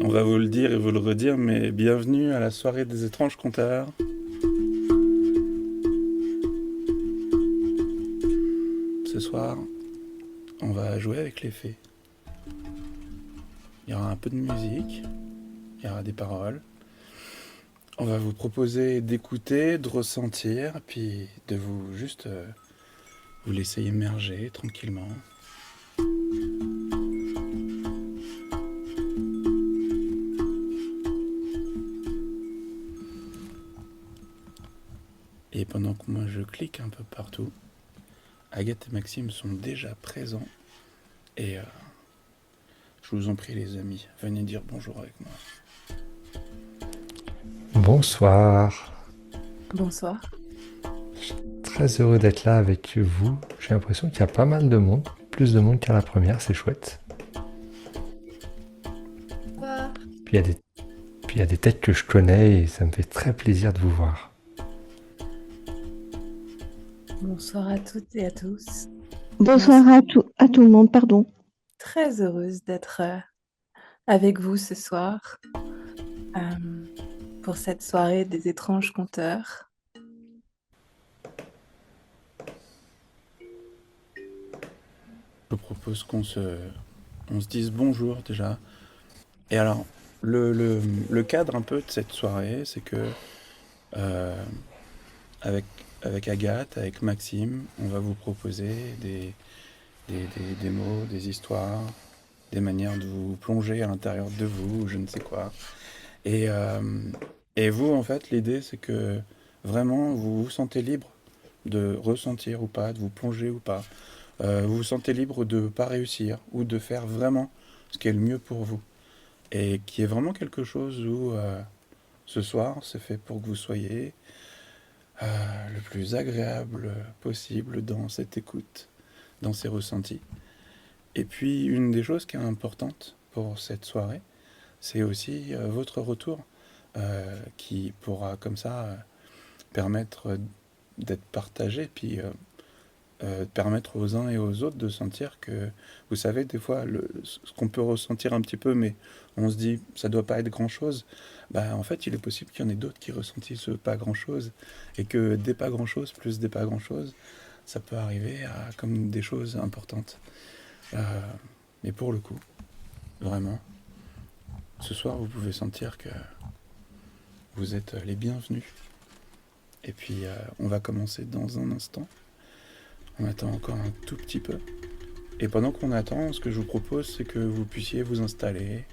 On va vous le dire et vous le redire, mais bienvenue à la soirée des étranges conteurs. Ce soir, on va jouer avec les fées. Il y aura un peu de musique, il y aura des paroles. On va vous proposer d'écouter, de ressentir, puis de vous juste vous laisser immerger tranquillement. Et pendant que moi je clique un peu partout, Agathe et Maxime sont déjà présents. Et je vous en prie les amis, venez dire bonjour avec moi. Bonsoir, Bonsoir. très heureux d'être là avec vous. J'ai l'impression qu'il y a pas mal de monde, plus de monde qu'à la première, c'est chouette. Bonsoir. Puis il y a des, puis il y a des têtes que je connais et ça me fait très plaisir de vous voir. Bonsoir à toutes et à tous. Bonsoir à tout le monde, pardon. Très heureuse d'être avec vous ce soir pour cette soirée des étranges conteurs. Je propose on se dise bonjour déjà. Et alors, le cadre un peu de cette soirée, c'est que euh, avec, avec Agathe, avec Maxime, on va vous proposer des mots, des histoires, des manières de vous plonger à l'intérieur de vous, ou je ne sais quoi. Et, euh, et vous, en fait, l'idée, c'est que vraiment, vous vous sentez libre de ressentir ou pas, de vous plonger ou pas. Vous vous sentez libre de ne pas réussir ou de faire vraiment ce qui est le mieux pour vous. Et qui est vraiment quelque chose où ce soir, c'est fait pour que vous soyez le plus agréable possible dans cette écoute, dans ces ressentis. Et puis, une des choses qui est importante pour cette soirée, c'est aussi votre retour qui pourra comme ça permettre d'être partagé, puis permettre aux uns et aux autres de sentir que, vous savez, des fois, ce qu'on peut ressentir un petit peu, mais on se dit, ça doit pas être grand-chose, bah, en fait, il est possible qu'il y en ait d'autres qui ressentissent pas grand-chose, et que des pas grand-chose plus des pas grand-chose, ça peut arriver à comme des choses importantes. Euh, mais pour le coup, vraiment, ce soir, vous pouvez sentir que vous êtes les bienvenus. Et puis, on va commencer dans un instant. On attend encore un tout petit peu. Et pendant qu'on attend, ce que je vous propose, c'est que vous puissiez vous installer,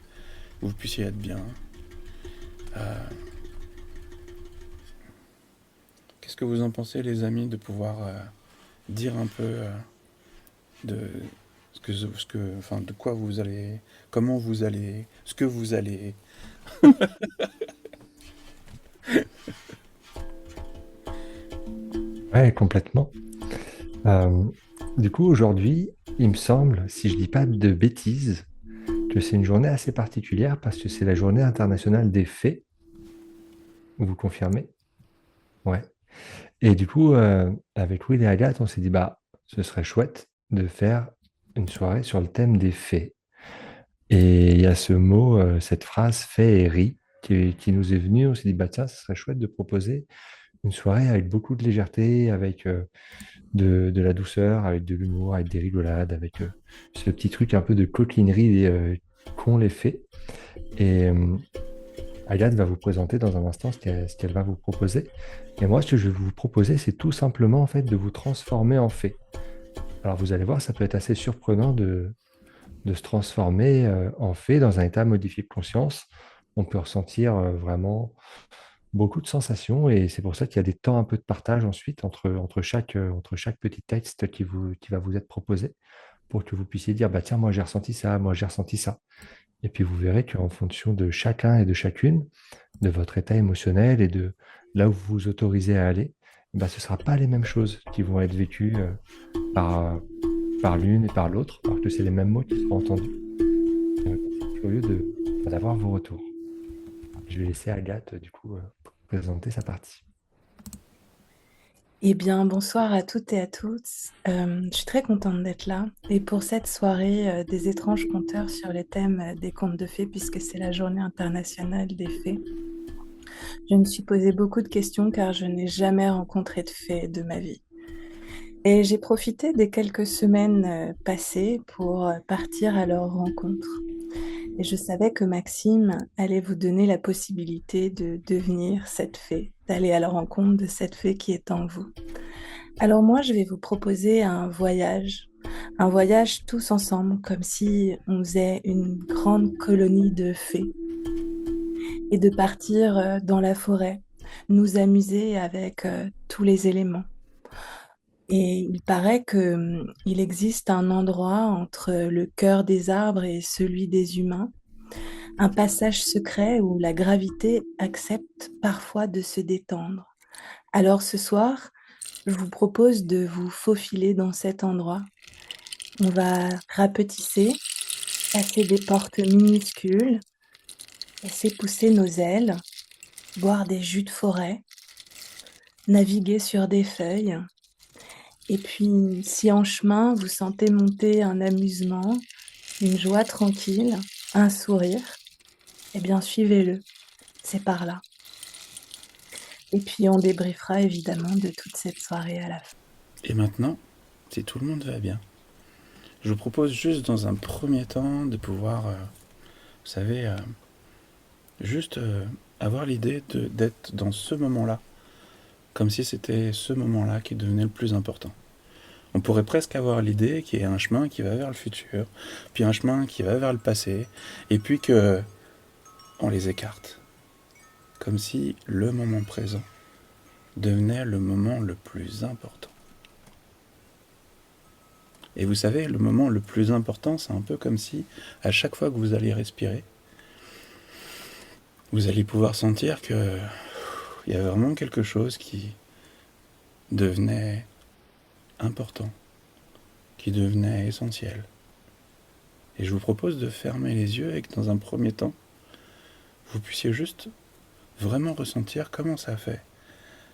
vous puissiez être bien. Euh, Qu'est-ce que vous en pensez, les amis, de pouvoir dire un peu de enfin, de quoi vous allez, comment vous allez, ce que vous allez. Ouais, complètement. Euh, du coup, aujourd'hui, il me semble, si je dis pas de bêtises, que c'est une journée assez particulière parce que c'est la journée internationale des fées. Vous confirmez? Ouais. Et du coup, avec Will et Agathe, on s'est dit, bah, ce serait chouette de faire une soirée sur le thème des fées. Et il y a ce mot, cette phrase féerie qui nous est venue. On s'est dit, bah, tiens, ce serait chouette de proposer une soirée avec beaucoup de légèreté, avec de la douceur, avec de l'humour, avec des rigolades, avec ce petit truc un peu de coquinerie qu'ont les fées. Et Agathe va vous présenter dans un instant ce qu'elle va vous proposer. Et moi, ce que je vais vous proposer, c'est tout simplement en fait de vous transformer en fée. Alors vous allez voir, ça peut être assez surprenant de se transformer en fée dans un état modifié de conscience. On peut ressentir vraiment beaucoup de sensations et c'est pour ça qu'il y a des temps un peu de partage ensuite entre chaque petit texte qui va vous être proposé pour que vous puissiez dire, bah tiens, moi j'ai ressenti ça, moi j'ai ressenti ça. Et puis vous verrez qu'en fonction de chacun et de chacune, de votre état émotionnel et de là où vous vous autorisez à aller, bah, ce ne sera pas les mêmes choses qui vont être vécues par, par l'une et par l'autre, alors que c'est les mêmes mots qui seront entendus. Je suis curieux d'avoir vos retours. Je vais laisser Agathe, du coup, présenter sa partie. Eh bien, bonsoir à toutes et à tous. Je suis très contente d'être là et pour cette soirée des étranges conteurs sur le thème des contes de fées, puisque c'est la journée internationale des fées. Je me suis posé beaucoup de questions car je n'ai jamais rencontré de fées de ma vie. Et j'ai profité des quelques semaines passées pour partir à leur rencontre. Et je savais que Maxime allait vous donner la possibilité de devenir cette fée, d'aller à la rencontre de cette fée qui est en vous. Alors moi, je vais vous proposer un voyage tous ensemble, comme si on faisait une grande colonie de fées, et de partir dans la forêt, nous amuser avec tous les éléments. Et il paraît il existe un endroit entre le cœur des arbres et celui des humains, un passage secret où la gravité accepte parfois de se détendre. Alors ce soir, je vous propose de vous faufiler dans cet endroit. On va rapetisser, passer des portes minuscules, laisser pousser nos ailes, boire des jus de forêt, naviguer sur des feuilles. Et puis, si en chemin, vous sentez monter un amusement, une joie tranquille, un sourire, eh bien, suivez-le. C'est par là. Et puis, on débriefera évidemment de toute cette soirée à la fin. Et maintenant, si tout le monde va bien, je vous propose juste dans un premier temps de pouvoir, vous savez, juste avoir l'idée d'être dans ce moment-là, comme si c'était ce moment-là qui devenait le plus important. On pourrait presque avoir l'idée qu'il y a un chemin qui va vers le futur, puis un chemin qui va vers le passé, et puis que on les écarte. Comme si le moment présent devenait le moment le plus important. Et vous savez, le moment le plus important, c'est un peu comme si, à chaque fois que vous allez respirer, vous allez pouvoir sentir que il y a vraiment quelque chose qui devenait important, qui devenait essentiel. Et je vous propose de fermer les yeux et que dans un premier temps, vous puissiez juste vraiment ressentir comment ça fait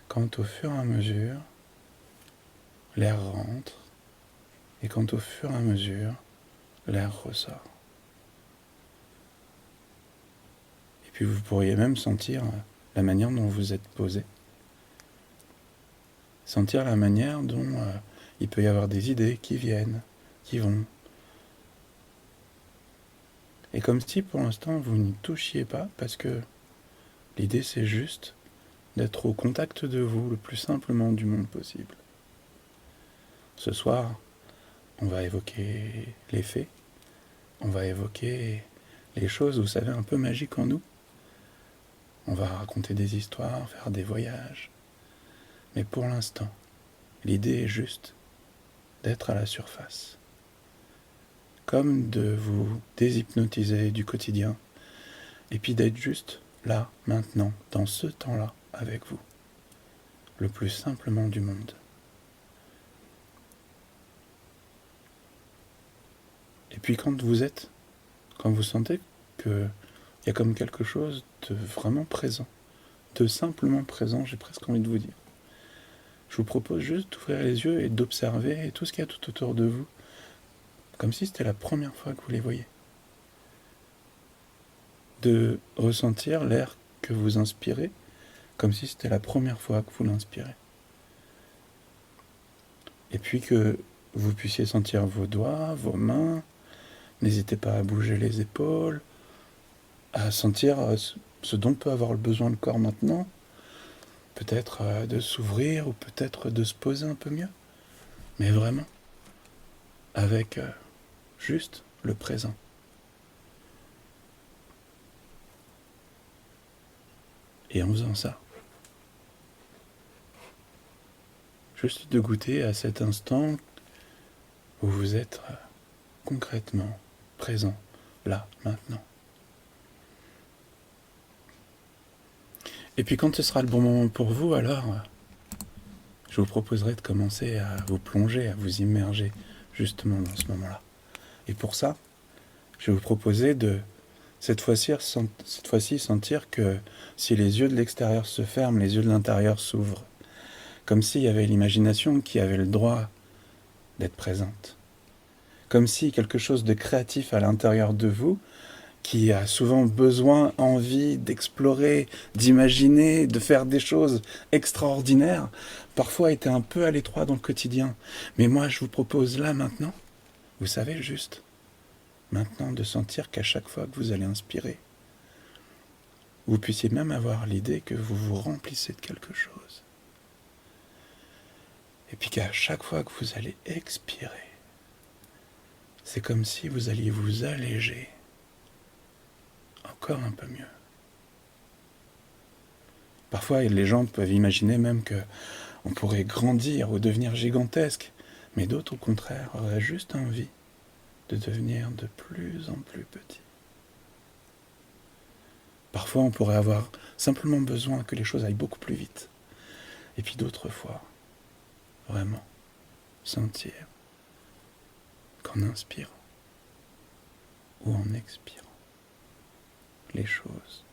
quand au fur et à mesure, l'air rentre et quand au fur et à mesure, l'air ressort. Et puis vous pourriez même sentir la manière dont vous êtes posé, sentir la manière dont il peut y avoir des idées qui viennent, qui vont. Et comme si pour l'instant vous n'y touchiez pas, parce que l'idée c'est juste d'être au contact de vous le plus simplement du monde possible. Ce soir, on va évoquer les fées, on va évoquer les choses, vous savez, un peu magiques en nous. On va raconter des histoires, faire des voyages. Mais pour l'instant, l'idée est juste d'être à la surface. Comme de vous déshypnotiser du quotidien, et puis d'être juste là, maintenant, dans ce temps-là, avec vous. Le plus simplement du monde. Et puis quand vous sentez qu'il y a comme quelque chose de vraiment présent, de simplement présent, j'ai presque envie de vous dire. Je vous propose juste d'ouvrir les yeux et d'observer tout ce qu'il y a tout autour de vous, comme si c'était la première fois que vous les voyez. De ressentir l'air que vous inspirez, comme si c'était la première fois que vous l'inspirez. Et puis que vous puissiez sentir vos doigts, vos mains. N'hésitez pas à bouger les épaules, à sentir ce dont peut avoir besoin le corps maintenant. Peut-être de s'ouvrir ou peut-être de se poser un peu mieux. Mais vraiment, avec juste le présent. Et en faisant ça, juste de goûter à cet instant où vous êtes concrètement présent, là, maintenant. Et puis quand ce sera le bon moment pour vous, alors je vous proposerai de commencer à vous plonger, à vous immerger justement dans ce moment-là. Et pour ça, je vais vous proposer de cette fois-ci sentir que si les yeux de l'extérieur se ferment, les yeux de l'intérieur s'ouvrent. Comme s'il y avait l'imagination qui avait le droit d'être présente. Comme si quelque chose de créatif à l'intérieur de vous, qui a souvent besoin, envie d'explorer, d'imaginer, de faire des choses extraordinaires, parfois était un peu à l'étroit dans le quotidien. Mais moi, je vous propose là, maintenant, vous savez, juste, maintenant, de sentir qu'à chaque fois que vous allez inspirer, vous puissiez même avoir l'idée que vous vous remplissez de quelque chose. Et puis qu'à chaque fois que vous allez expirer, c'est comme si vous alliez vous alléger encore un peu mieux. Parfois, les gens peuvent imaginer même que on pourrait grandir ou devenir gigantesque, mais d'autres, au contraire, auraient juste envie de devenir de plus en plus petits. Parfois, on pourrait avoir simplement besoin que les choses aillent beaucoup plus vite. Et puis d'autres fois, vraiment, sentir qu'en inspirant ou en expirant, les choses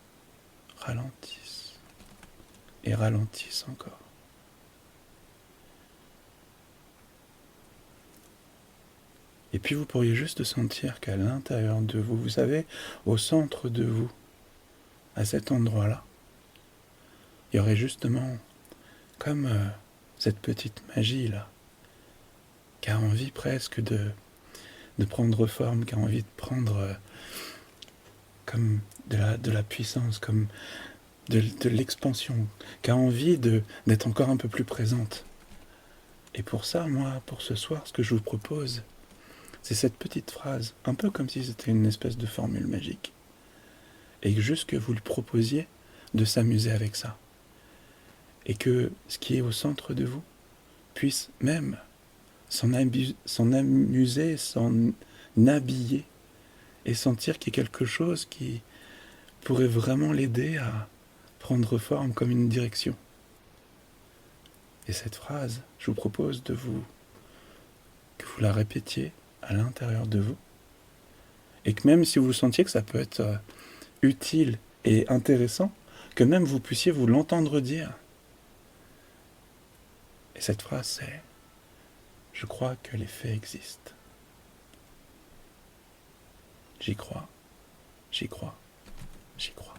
ralentissent et ralentissent encore. Et puis vous pourriez juste sentir qu'à l'intérieur de vous, vous savez, au centre de vous, à cet endroit-là, il y aurait justement comme cette petite magie-là, qui a envie presque de prendre forme, qui a envie de prendre comme de la puissance, comme de l'expansion, qui a envie d'être encore un peu plus présente. Et pour ça, moi, pour ce soir, ce que je vous propose, c'est cette petite phrase, un peu comme si c'était une espèce de formule magique. Et juste que vous le proposiez de s'amuser avec ça. Et que ce qui est au centre de vous puisse même s'en amuser, s'en habiller et sentir qu'il y a quelque chose qui pourrait vraiment l'aider à prendre forme comme une direction. Et cette phrase, je vous propose que vous la répétiez à l'intérieur de vous. Et que même si vous sentiez que ça peut être utile et intéressant, que même vous puissiez vous l'entendre dire. Et cette phrase, c'est « Je crois que les faits existent. J'y crois, j'y crois, j'y crois. »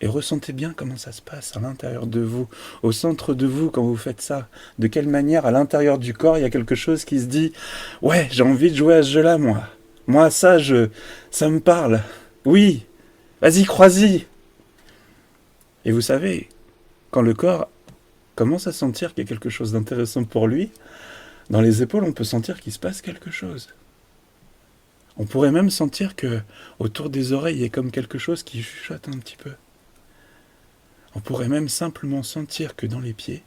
Et ressentez bien comment ça se passe à l'intérieur de vous, au centre de vous quand vous faites ça. De quelle manière, à l'intérieur du corps, il y a quelque chose qui se dit « Ouais, j'ai envie de jouer à ce jeu-là, moi. Moi, ça me parle. Oui, vas-y, crois-y. » Et vous savez, quand le corps commence à sentir qu'il y a quelque chose d'intéressant pour lui, dans les épaules, on peut sentir qu'il se passe quelque chose. On pourrait même sentir que autour des oreilles, il y a comme quelque chose qui chuchote un petit peu. On pourrait même simplement sentir que dans les pieds,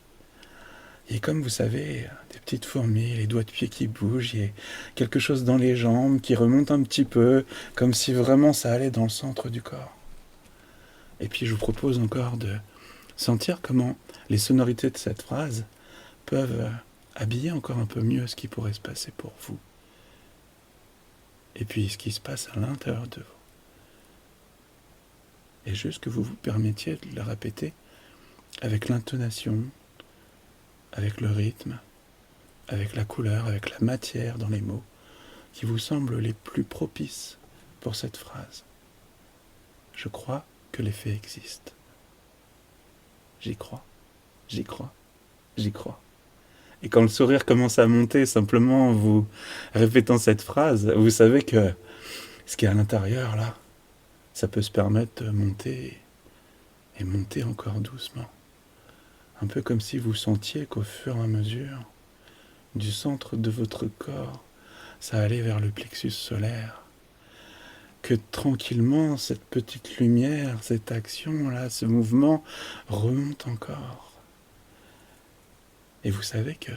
il y a comme, vous savez, des petites fourmis, les doigts de pied qui bougent, il y a quelque chose dans les jambes qui remonte un petit peu, comme si vraiment ça allait dans le centre du corps. Et puis je vous propose encore de sentir comment les sonorités de cette phrase peuvent habiller encore un peu mieux ce qui pourrait se passer pour vous. Et puis ce qui se passe à l'intérieur de vous. Et juste que vous vous permettiez de le répéter avec l'intonation, avec le rythme, avec la couleur, avec la matière dans les mots, qui vous semblent les plus propices pour cette phrase. Je crois que les faits existent. J'y crois, j'y crois, j'y crois. Et quand le sourire commence à monter simplement en vous répétant cette phrase, vous savez que ce qui est à l'intérieur, là, ça peut se permettre de monter et monter encore doucement. Un peu comme si vous sentiez qu'au fur et à mesure, du centre de votre corps, ça allait vers le plexus solaire. Que tranquillement, cette petite lumière, cette action-là, ce mouvement remonte encore. Et vous savez que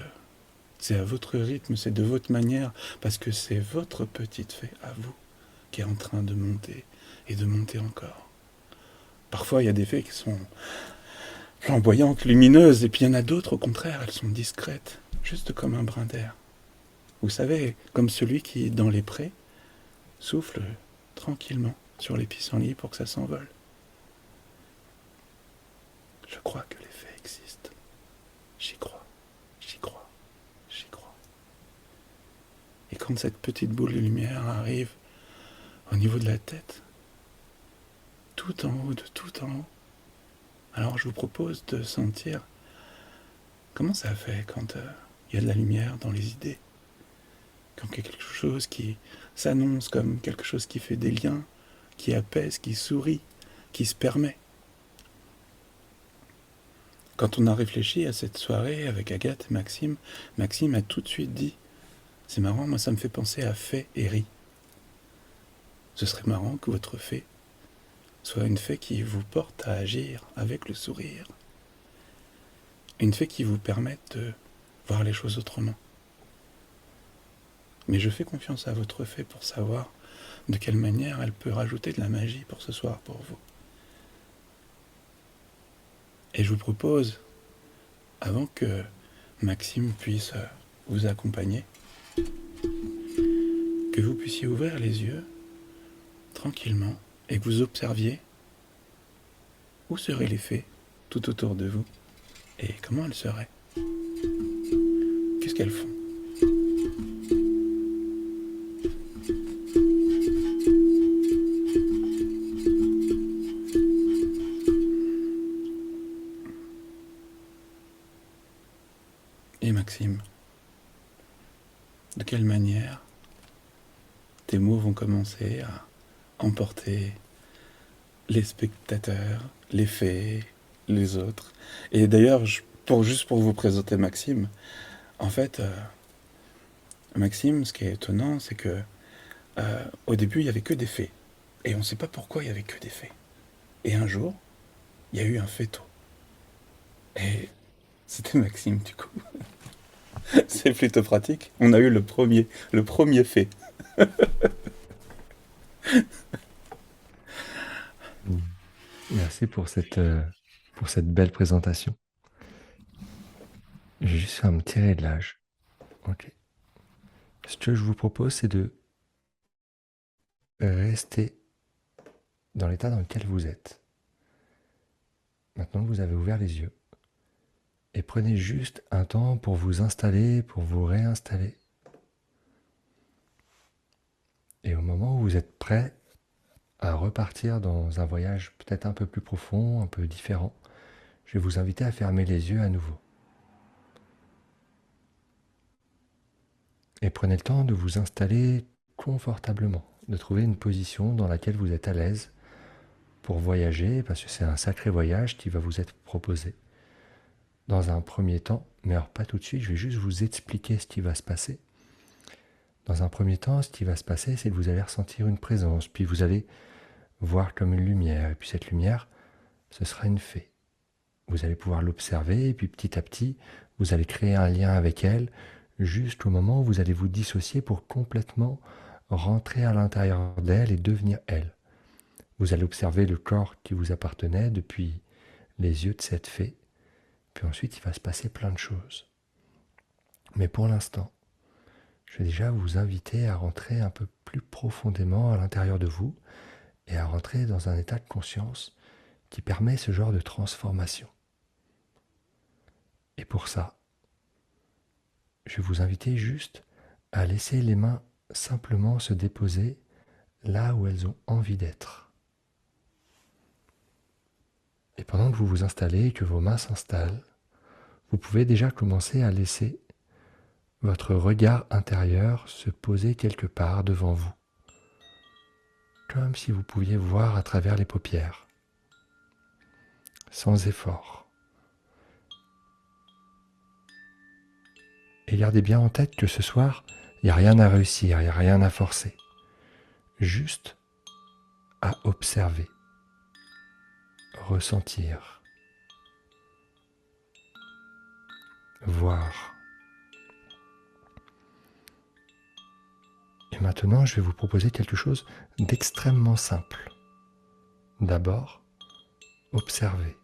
c'est à votre rythme, c'est de votre manière, parce que c'est votre petite fée à vous qui est en train de monter et de monter encore. Parfois, il y a des fées qui sont flamboyantes, lumineuses, et puis il y en a d'autres, au contraire, elles sont discrètes, juste comme un brin d'air. Vous savez, comme celui qui, dans les prés, souffle tranquillement sur les pissenlits pour que ça s'envole. Je crois que les faits existent. j'y crois, j'y crois, j'y crois. Et quand cette petite boule de lumière arrive au niveau de la tête, tout en haut, de tout en haut, alors je vous propose de sentir comment ça fait quand il y a de la lumière dans les idées, quand il y a quelque chose qui s'annonce comme quelque chose qui fait des liens, qui apaise, qui sourit, qui se permet. Quand on a réfléchi à cette soirée avec Agathe et Maxime, Maxime a tout de suite dit « C'est marrant, moi ça me fait penser à fée et riz. Ce serait marrant que votre fée soit une fée qui vous porte à agir avec le sourire. Une fée qui vous permette de voir les choses autrement. Mais je fais confiance à votre fée pour savoir de quelle manière elle peut rajouter de la magie pour ce soir pour vous. Et je vous propose, avant que Maxime puisse vous accompagner, que vous puissiez ouvrir les yeux tranquillement et que vous observiez où seraient les fées tout autour de vous et comment elles seraient. Qu'est-ce qu'elles font? Et Maxime, de quelle manière tes mots vont commencer à emporter les spectateurs, les fées, les autres. Et d'ailleurs, juste pour vous présenter Maxime, en fait, Maxime, ce qui est étonnant, c'est que au début, il n'y avait que des fées. Et on ne sait pas pourquoi il n'y avait que des fées. Et un jour, il y a eu un féto. Et c'était Maxime, du coup. C'est plutôt pratique. On a eu le premier fée. Merci pour cette belle présentation. J'ai juste fait un petit réglage. Ok. Ce que je vous propose, c'est de rester dans l'état dans lequel vous êtes. Maintenant que vous avez ouvert les yeux, et prenez juste un temps pour vous installer, pour vous réinstaller. Et au moment où vous êtes prêt à repartir dans un voyage peut-être un peu plus profond, un peu différent, je vais vous inviter à fermer les yeux à nouveau. Et prenez le temps de vous installer confortablement, de trouver une position dans laquelle vous êtes à l'aise pour voyager, parce que c'est un sacré voyage qui va vous être proposé. Dans un premier temps, mais alors pas tout de suite, je vais juste vous expliquer ce qui va se passer. Dans un premier temps, ce qui va se passer, c'est que vous allez ressentir une présence, puis vous allez voir comme une lumière, et puis cette lumière, ce sera une fée. Vous allez pouvoir l'observer, et puis petit à petit, vous allez créer un lien avec elle, jusqu'au moment où vous allez vous dissocier pour complètement rentrer à l'intérieur d'elle et devenir elle. Vous allez observer le corps qui vous appartenait depuis les yeux de cette fée, puis ensuite il va se passer plein de choses. Mais pour l'instant, je vais déjà vous inviter à rentrer un peu plus profondément à l'intérieur de vous et à rentrer dans un état de conscience qui permet ce genre de transformation. Et pour ça, je vais vous inviter juste à laisser les mains simplement se déposer là où elles ont envie d'être. Et pendant que vous vous installez et que vos mains s'installent, vous pouvez déjà commencer à laisser votre regard intérieur se poser quelque part devant vous, comme si vous pouviez voir à travers les paupières, sans effort. Et gardez bien en tête que ce soir, il n'y a rien à réussir, il n'y a rien à forcer, juste à observer, ressentir, voir. Et maintenant, je vais vous proposer quelque chose d'extrêmement simple. D'abord, observez.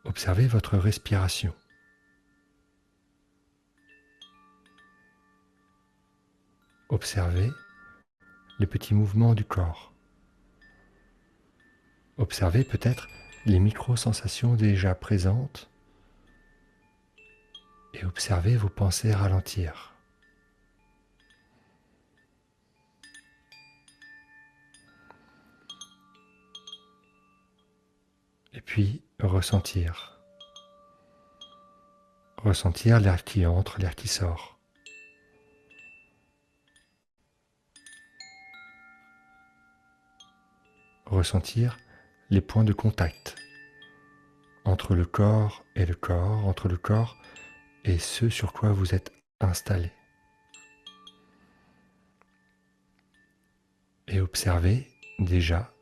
Observez votre respiration. Observez les petits mouvements du corps. Observez peut-être les micro-sensations déjà présentes et observez vos pensées ralentir. Et puis ressentir. Ressentir l'air qui entre, l'air qui sort. Ressentir les points de contact entre le corps et le corps, entre le corps et ce sur quoi vous êtes installé. Et observez déjà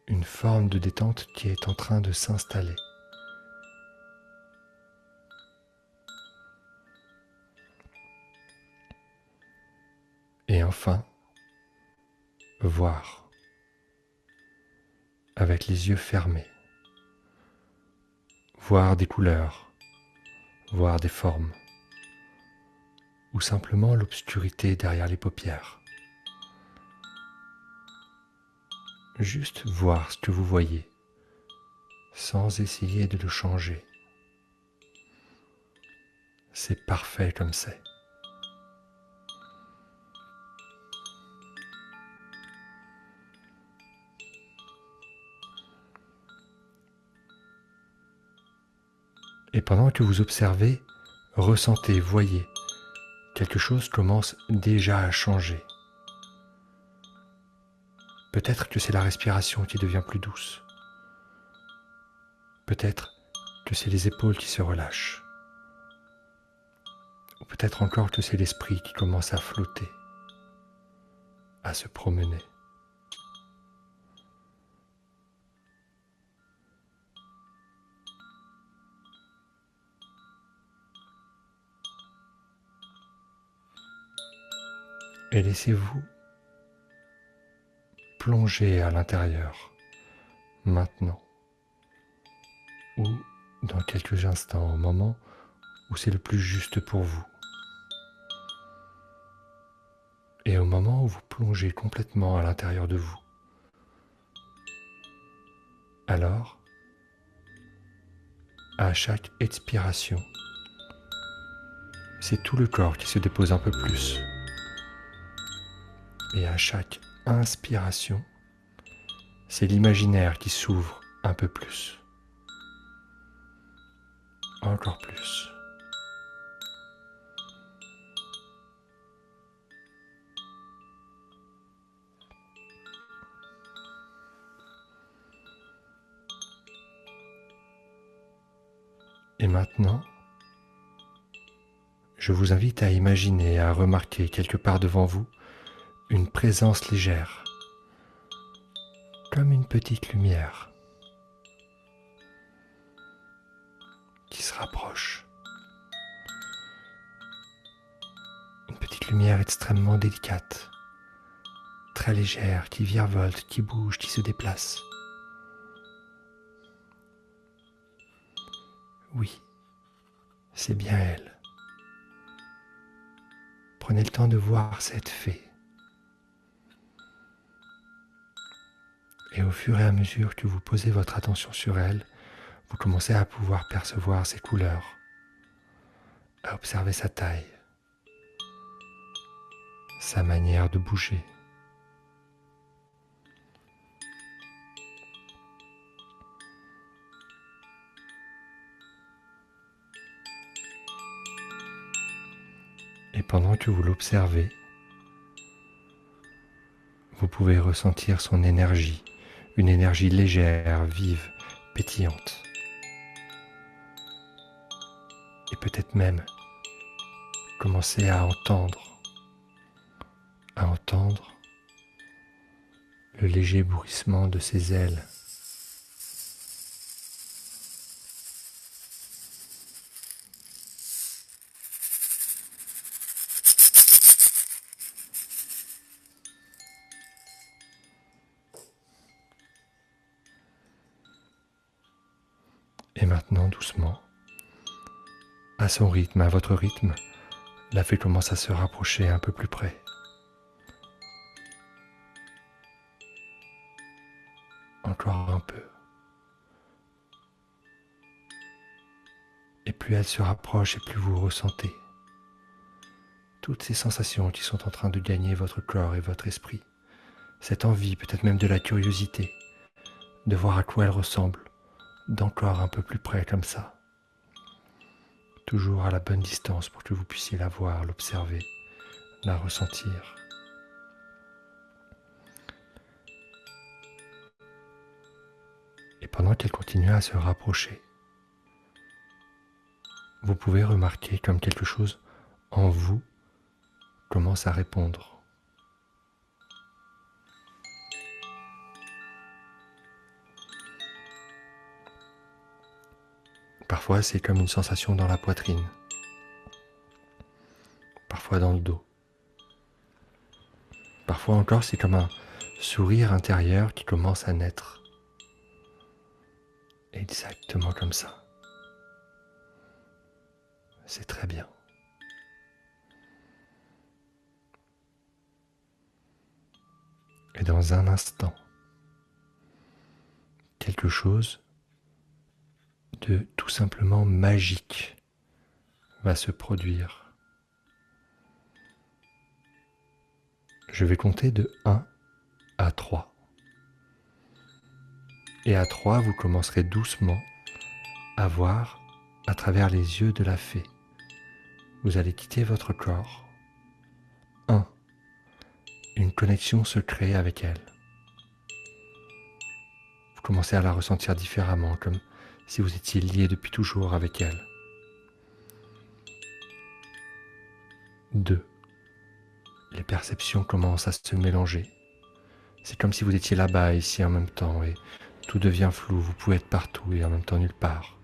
une forme de détente qui est en train de s'installer. Et enfin, voir avec les yeux fermés. Voir des couleurs, voir des formes, ou simplement l'obscurité derrière les paupières. Juste voir ce que vous voyez, sans essayer de le changer. C'est parfait comme c'est. Et pendant que vous observez, ressentez, voyez, quelque chose commence déjà à changer. Peut-être que c'est la respiration qui devient plus douce. Peut-être que c'est les épaules qui se relâchent. Ou peut-être encore que c'est l'esprit qui commence à flotter, à se promener. Et laissez-vous plonger à l'intérieur, maintenant, ou dans quelques instants, au moment où c'est le plus juste pour vous. Et au moment où vous plongez complètement à l'intérieur de vous, alors, à chaque expiration, c'est tout le corps qui se dépose un peu plus. Et à chaque inspiration, c'est l'imaginaire qui s'ouvre un peu plus. Encore plus. Et maintenant, je vous invite à imaginer, à remarquer quelque part devant vous une présence légère, comme une petite lumière qui se rapproche. Une petite lumière extrêmement délicate, très légère, qui virevolte, qui bouge, qui se déplace. Oui, c'est bien elle. Prenez le temps de voir cette fée. Et au fur et à mesure que vous posez votre attention sur elle, vous commencez à pouvoir percevoir ses couleurs, à observer sa taille, sa manière de bouger. Et pendant que vous l'observez, vous pouvez ressentir son énergie, une énergie légère, vive, pétillante. Et peut-être même commencer à entendre le léger bruissement de ses ailes. Et maintenant, doucement, à son rythme, à votre rythme, la fée commence à se rapprocher un peu plus près. Encore un peu. Et plus elle se rapproche et plus vous ressentez toutes ces sensations qui sont en train de gagner votre corps et votre esprit. Cette envie, peut-être même de la curiosité, de voir à quoi elle ressemble, d'encore un peu plus près comme ça. Toujours à la bonne distance pour que vous puissiez la voir, l'observer, la ressentir. Et pendant qu'elle continue à se rapprocher, vous pouvez remarquer comme quelque chose en vous commence à répondre. Parfois, c'est comme une sensation dans la poitrine, parfois dans le dos. Parfois encore, c'est comme un sourire intérieur qui commence à naître. Exactement comme ça. C'est très bien. Et dans un instant, quelque chose de tout simplement magique va se produire. Je vais compter de 1 à 3. Et à 3, vous commencerez doucement à voir à travers les yeux de la fée. Vous allez quitter votre corps. 1. Une connexion se crée avec elle. Vous commencez à la ressentir différemment, comme si vous étiez lié depuis toujours avec elle. 2. Les perceptions commencent à se mélanger. C'est comme si vous étiez là-bas et ici en même temps, et tout devient flou, vous pouvez être partout et en même temps nulle part.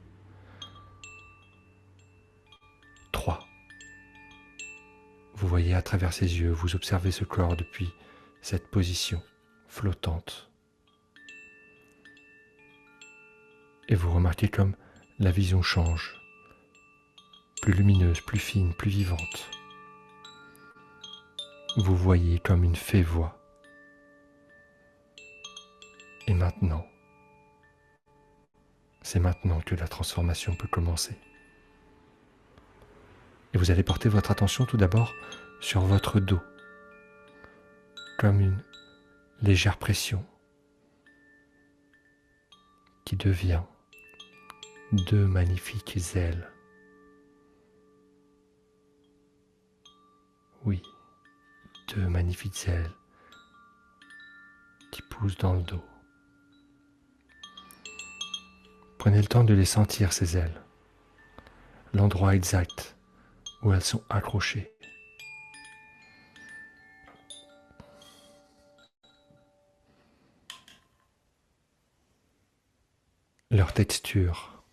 3. Vous voyez à travers ses yeux, vous observez ce corps depuis cette position flottante. Et vous remarquez comme la vision change, plus lumineuse, plus fine, plus vivante. Vous voyez comme une fée voit. Et maintenant, c'est maintenant que la transformation peut commencer. Et vous allez porter votre attention tout d'abord sur votre dos, comme une légère pression qui devient 2 magnifiques ailes. Oui, 2 magnifiques ailes qui poussent dans le dos. Prenez le temps de les sentir, ces ailes, l'endroit exact où elles sont accrochées. Leur texture.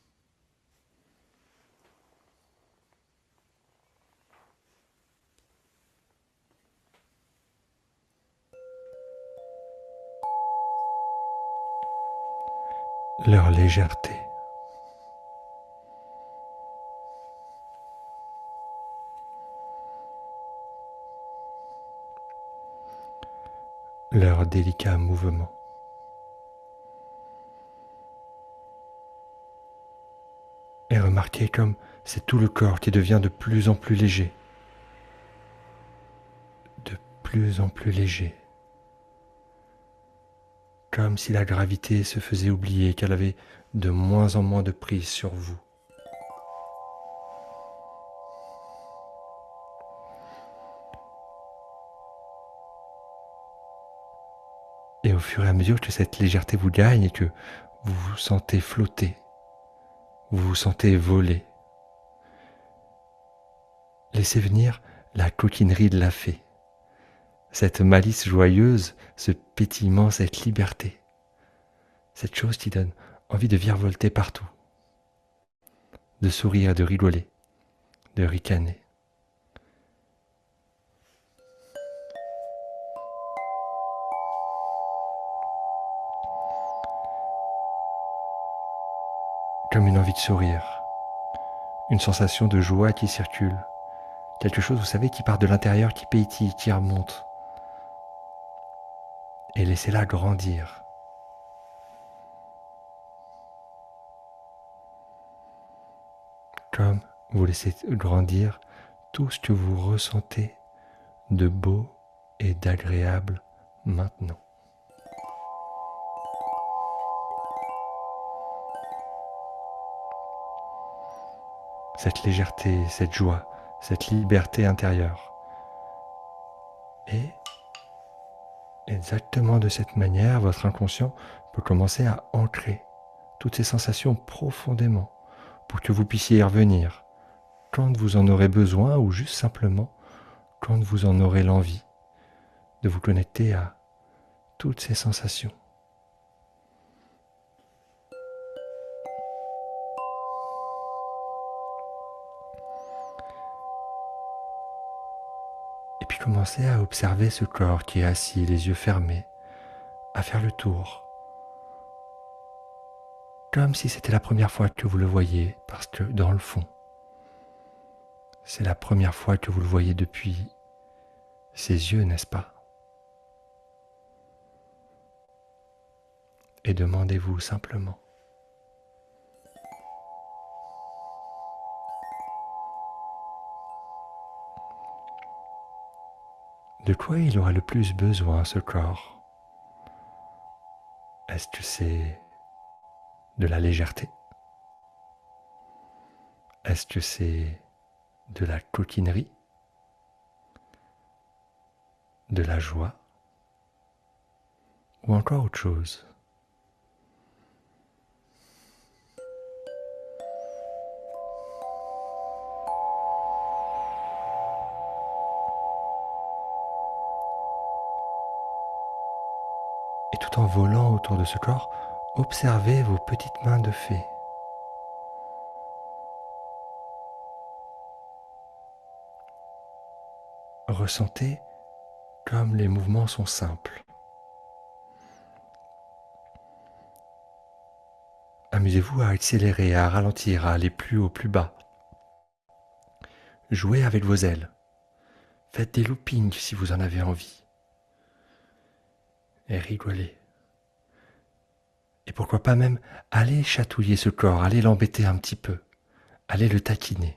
Leur légèreté. Leur délicat mouvement. Et remarquez comme c'est tout le corps qui devient de plus en plus léger. De plus en plus léger. Comme si la gravité se faisait oublier, qu'elle avait de moins en moins de prise sur vous. Et au fur et à mesure que cette légèreté vous gagne et que vous vous sentez flotter, vous vous sentez voler, laissez venir la coquinerie de la fée, cette malice joyeuse, ce pétillement, cette liberté, cette chose qui donne envie de virevolter partout, de sourire, de rigoler, de ricaner. Comme une envie de sourire, une sensation de joie qui circule, quelque chose, vous savez, qui part de l'intérieur, qui pétille, qui remonte. Et laissez-la grandir. comme vous laissez grandir tout ce que vous ressentez de beau et d'agréable maintenant. Cette légèreté, cette joie, cette liberté intérieure. Et exactement de cette manière, votre inconscient peut commencer à ancrer toutes ces sensations profondément pour que vous puissiez y revenir quand vous en aurez besoin ou juste simplement quand vous en aurez l'envie de vous connecter à toutes ces sensations. Et puis commencez à observer ce corps qui est assis, les yeux fermés, à faire le tour. Comme si c'était la première fois que vous le voyez, parce que dans le fond, c'est la première fois que vous le voyez depuis ses yeux, n'est-ce pas? Et demandez-vous simplement, de quoi il aura le plus besoin, ce corps? Est-ce que c'est de la légèreté? Est-ce que c'est de la coquinerie? De la joie? Ou encore autre chose? Et tout en volant autour de ce corps, observez vos petites mains de fée. Ressentez comme les mouvements sont simples. Amusez-vous à accélérer, à ralentir, à aller plus haut, plus bas. Jouez avec vos ailes. Faites des loopings si vous en avez envie. Et rigolez. Et pourquoi pas même aller chatouiller ce corps, aller l'embêter un petit peu, aller le taquiner.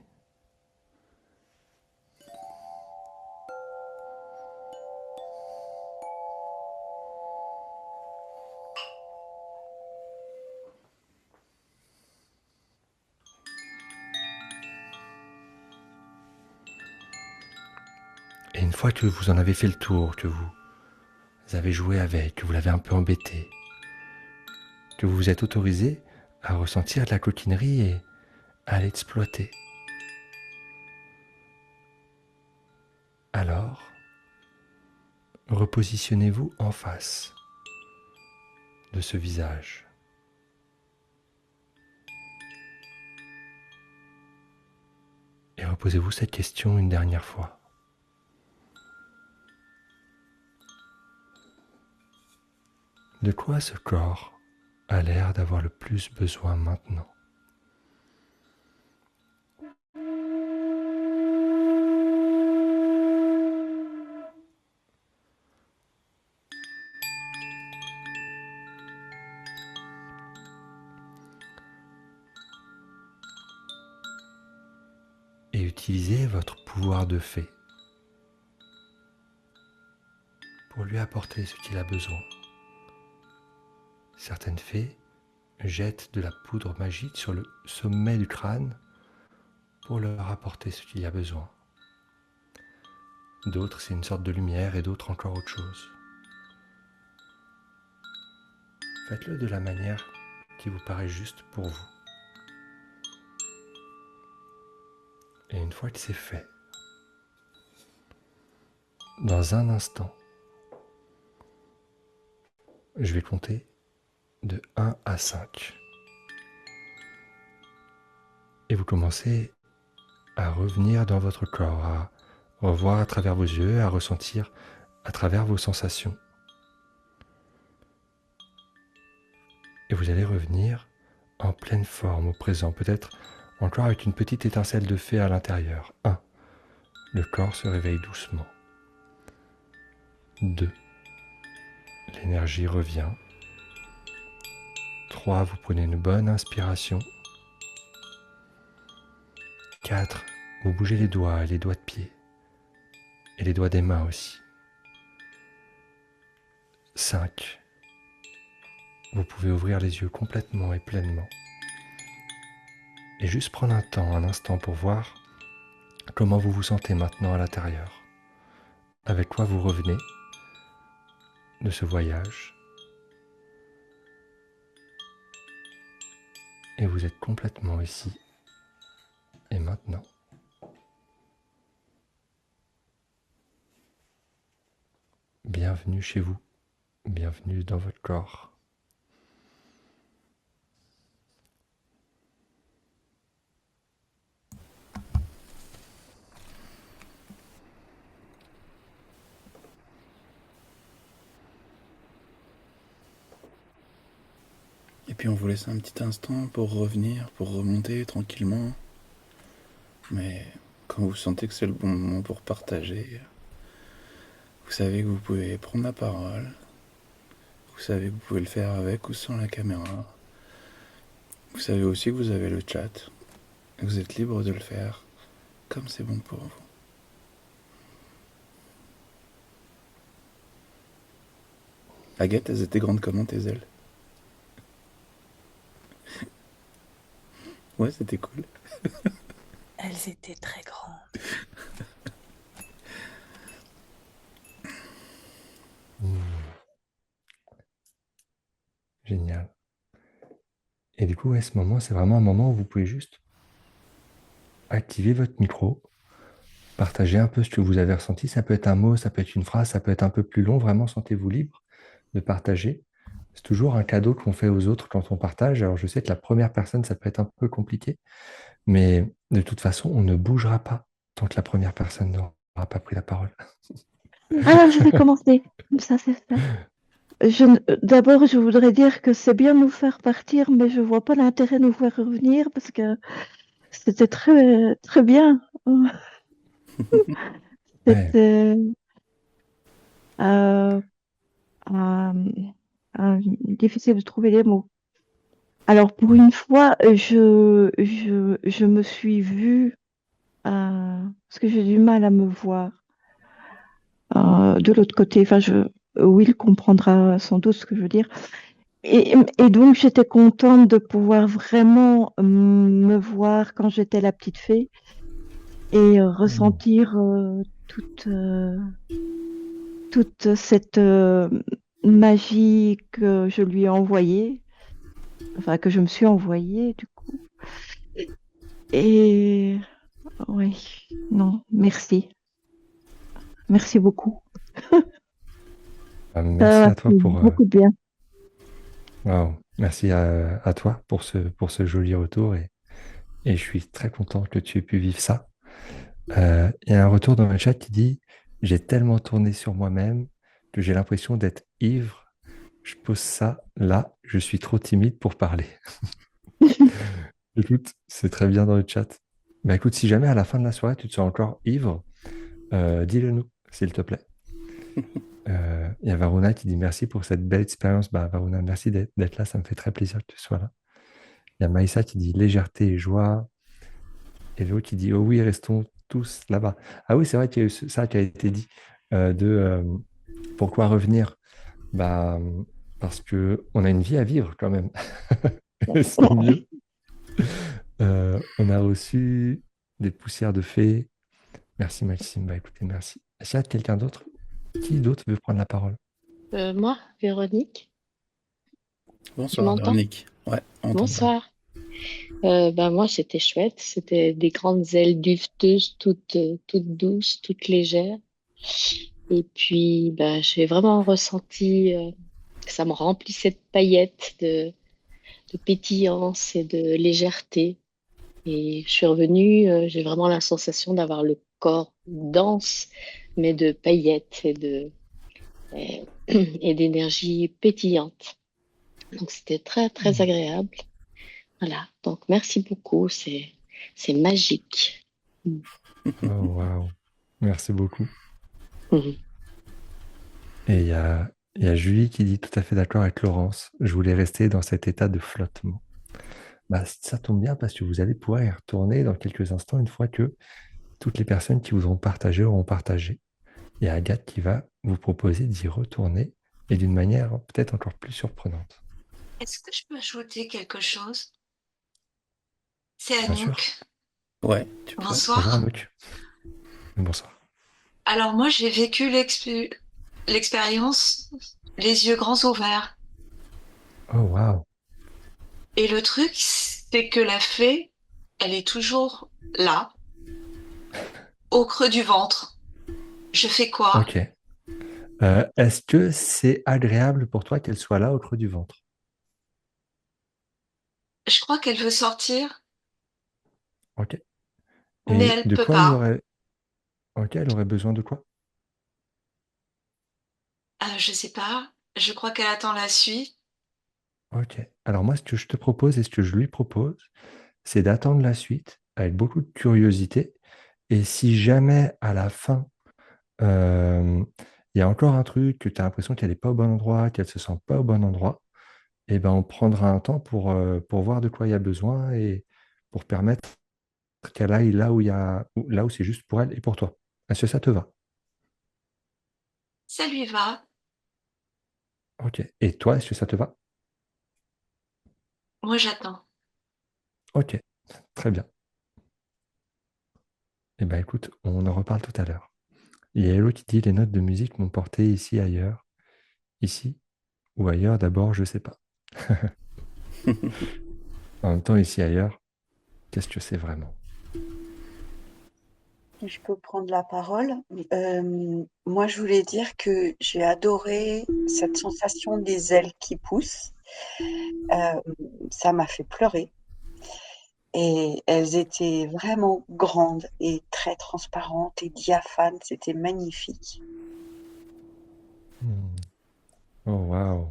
Et une fois que vous en avez fait le tour, que vous avez joué avec, que vous l'avez un peu embêté, que vous vous êtes autorisé à ressentir de la coquinerie et à l'exploiter, alors repositionnez-vous en face de ce visage. Et reposez-vous cette question une dernière fois. De quoi ce corps a l'air d'avoir le plus besoin maintenant? Et utilisez votre pouvoir de fée pour lui apporter ce qu'il a besoin. Certaines fées jettent de la poudre magique sur le sommet du crâne pour leur apporter ce qu'il y a besoin. D'autres, c'est une sorte de lumière et d'autres encore autre chose. Faites-le de la manière qui vous paraît juste pour vous. Et une fois que c'est fait, dans un instant, je vais compter de 1 à 5. Et vous commencez à revenir dans votre corps, à revoir à travers vos yeux, à ressentir à travers vos sensations. Et vous allez revenir en pleine forme au présent, peut-être encore avec une petite étincelle de fée à l'intérieur. 1. Le corps se réveille doucement. 2. L'énergie revient. 3. Vous prenez une bonne inspiration. 4, vous bougez les doigts de pied. Et les doigts des mains aussi. 5, vous pouvez ouvrir les yeux complètement et pleinement. Et juste prendre un instant pour voir comment vous vous sentez maintenant à l'intérieur. Avec quoi vous revenez de ce voyage. Et vous êtes complètement ici et maintenant. Bienvenue chez vous, bienvenue dans votre corps. Et puis on vous laisse un petit instant pour revenir, pour remonter tranquillement. Mais quand vous sentez que c'est le bon moment pour partager, vous savez que vous pouvez prendre la parole. Vous savez que vous pouvez le faire avec ou sans la caméra. Vous savez aussi que vous avez le chat. Et vous êtes libre de le faire comme c'est bon pour vous. Agathe, elles étaient grandes comment tes ailes? Ouais, c'était cool. Elles étaient très grandes. Génial. Et du coup, ce moment, c'est vraiment un moment où vous pouvez juste activer votre micro, partager un peu ce que vous avez ressenti. Ça peut être un mot, ça peut être une phrase, ça peut être un peu plus long. Vraiment, sentez-vous libre de partager. C'est toujours un cadeau qu'on fait aux autres quand on partage. Alors, je sais que la première personne, ça peut être un peu compliqué, mais de toute façon, on ne bougera pas tant que la première personne n'aura pas pris la parole. Alors, je vais commencer. Comme ça, c'est fait. D'abord, je voudrais dire que c'est bien de nous faire partir, mais je vois pas l'intérêt de nous faire revenir parce que c'était très, très bien. Ouais. C'était euh, difficile de trouver les mots. Alors, pour une fois, je me suis vue, parce que j'ai du mal à me voir de l'autre côté. Enfin, Will comprendra sans doute ce que je veux dire. Et donc, j'étais contente de pouvoir vraiment me voir quand j'étais la petite fée et ressentir toute cette magie que je lui ai envoyée, enfin que je me suis envoyée du coup. Et oui, non, merci. Merci beaucoup. Merci à toi pour... beaucoup de bien. Wow. Merci à toi pour ce joli retour et je suis très content que tu aies pu vivre ça. Il y a un retour dans le chat qui dit « J'ai tellement tourné sur moi-même que j'ai l'impression d'être ivre. Je pose ça là, je suis trop timide pour parler. » Écoute, c'est très bien dans le chat. Bah écoute, si jamais à la fin de la soirée, tu te sens encore ivre, dis-le nous, s'il te plaît. Il y a Varuna qui dit merci pour cette belle expérience. Bah, Varuna, merci d'être là, ça me fait très plaisir que tu sois là. Il y a Maïssa qui dit légèreté et joie. Et Léo qui dit oh oui, restons tous là-bas. Ah oui, c'est vrai qu'il y a eu ça qui a été dit pourquoi revenir? Bah, parce qu'on a une vie à vivre quand même. C'est mieux. On a reçu des poussières de fées. Merci Maxime. Bah écoutez, merci. Est-ce qu'il y a quelqu'un d'autre? Qui d'autre veut prendre la parole? Moi, Véronique, tu Bonsoir, m'entends? Véronique. Ouais, on t'entend. Bonsoir. Moi, c'était chouette. C'était des grandes ailes duveteuses, toutes douces, toutes légères. Et puis, j'ai vraiment ressenti que ça me remplissait de paillettes, de pétillance et de légèreté. Et je suis revenue, j'ai vraiment la sensation d'avoir le corps dense, mais de paillettes et d'énergie pétillante. Donc, c'était très, très agréable. Voilà. Donc, merci beaucoup. C'est magique. Oh, waouh. Merci beaucoup. Mhm. Et il y a Julie qui dit tout à fait d'accord avec Laurence. Je voulais rester dans cet état de flottement. Bah, ça tombe bien parce que vous allez pouvoir y retourner dans quelques instants une fois que toutes les personnes qui vous ont partagé auront partagé. Il y a Agathe qui va vous proposer d'y retourner et d'une manière peut-être encore plus surprenante. Est-ce que je peux ajouter quelque chose? C'est Bien sûr. Anouk. Ouais, tu peux. Bonjour Bonsoir. Anouk. Bonsoir. Alors moi, j'ai vécu l'expérience les yeux grands ouverts. Oh waouh. Et le truc, c'est que la fée, elle est toujours là, au creux du ventre. Je fais quoi? Ok. Est-ce que c'est agréable pour toi qu'elle soit là au creux du ventre? Je crois qu'elle veut sortir, Ok. mais Et elle de peut quoi elle pas. aurait... Ok, elle aurait besoin de quoi? Je sais pas. Je crois qu'elle attend la suite. Ok. Alors moi, ce que je te propose et ce que je lui propose, c'est d'attendre la suite avec beaucoup de curiosité. Et si jamais à la fin, euh, il y a encore un truc que tu as l'impression qu'elle n'est pas au bon endroit, qu'elle ne se sent pas au bon endroit, eh ben, on prendra un temps pour voir de quoi il y a besoin et pour permettre qu'elle aille là où il y a, là où c'est juste pour elle et pour toi. Est-ce que ça te va? Ça lui va. Ok. Et toi, est-ce que ça te va? Moi, j'attends. Ok. Très bien. Eh ben, écoute, on en reparle tout à l'heure. Il y a Hello qui dit les notes de musique m'ont porté ici, ailleurs. Ici ou ailleurs, d'abord, je sais pas. En même temps, ici, ailleurs, qu'est-ce que c'est vraiment? Je peux prendre la parole. Moi, je voulais dire que j'ai adoré cette sensation des ailes qui poussent. Euh, Ça m'a fait pleurer. Et elles étaient vraiment grandes et très transparentes et diaphanes. C'était magnifique. Hmm. Oh, waouh.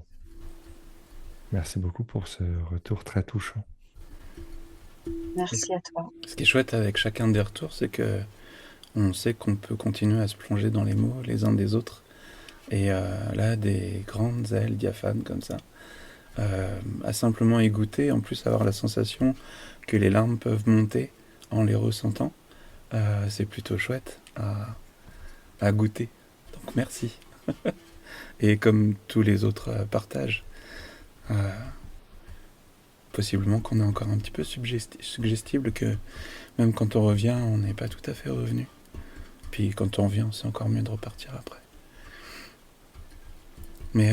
Merci beaucoup pour ce retour très touchant. Merci à toi. Ce qui est chouette avec chacun des retours, c'est que on sait qu'on peut continuer à se plonger dans les mots les uns des autres. Et là, des grandes ailes diaphanes comme ça, à simplement y goûter, en plus avoir la sensation que les larmes peuvent monter en les ressentant, c'est plutôt chouette à goûter. Donc merci. Et comme tous les autres partages, euh, possiblement qu'on est encore un petit peu suggestible, que même quand on revient, on n'est pas tout à fait revenu. Puis quand on revient, c'est encore mieux de repartir après. Mais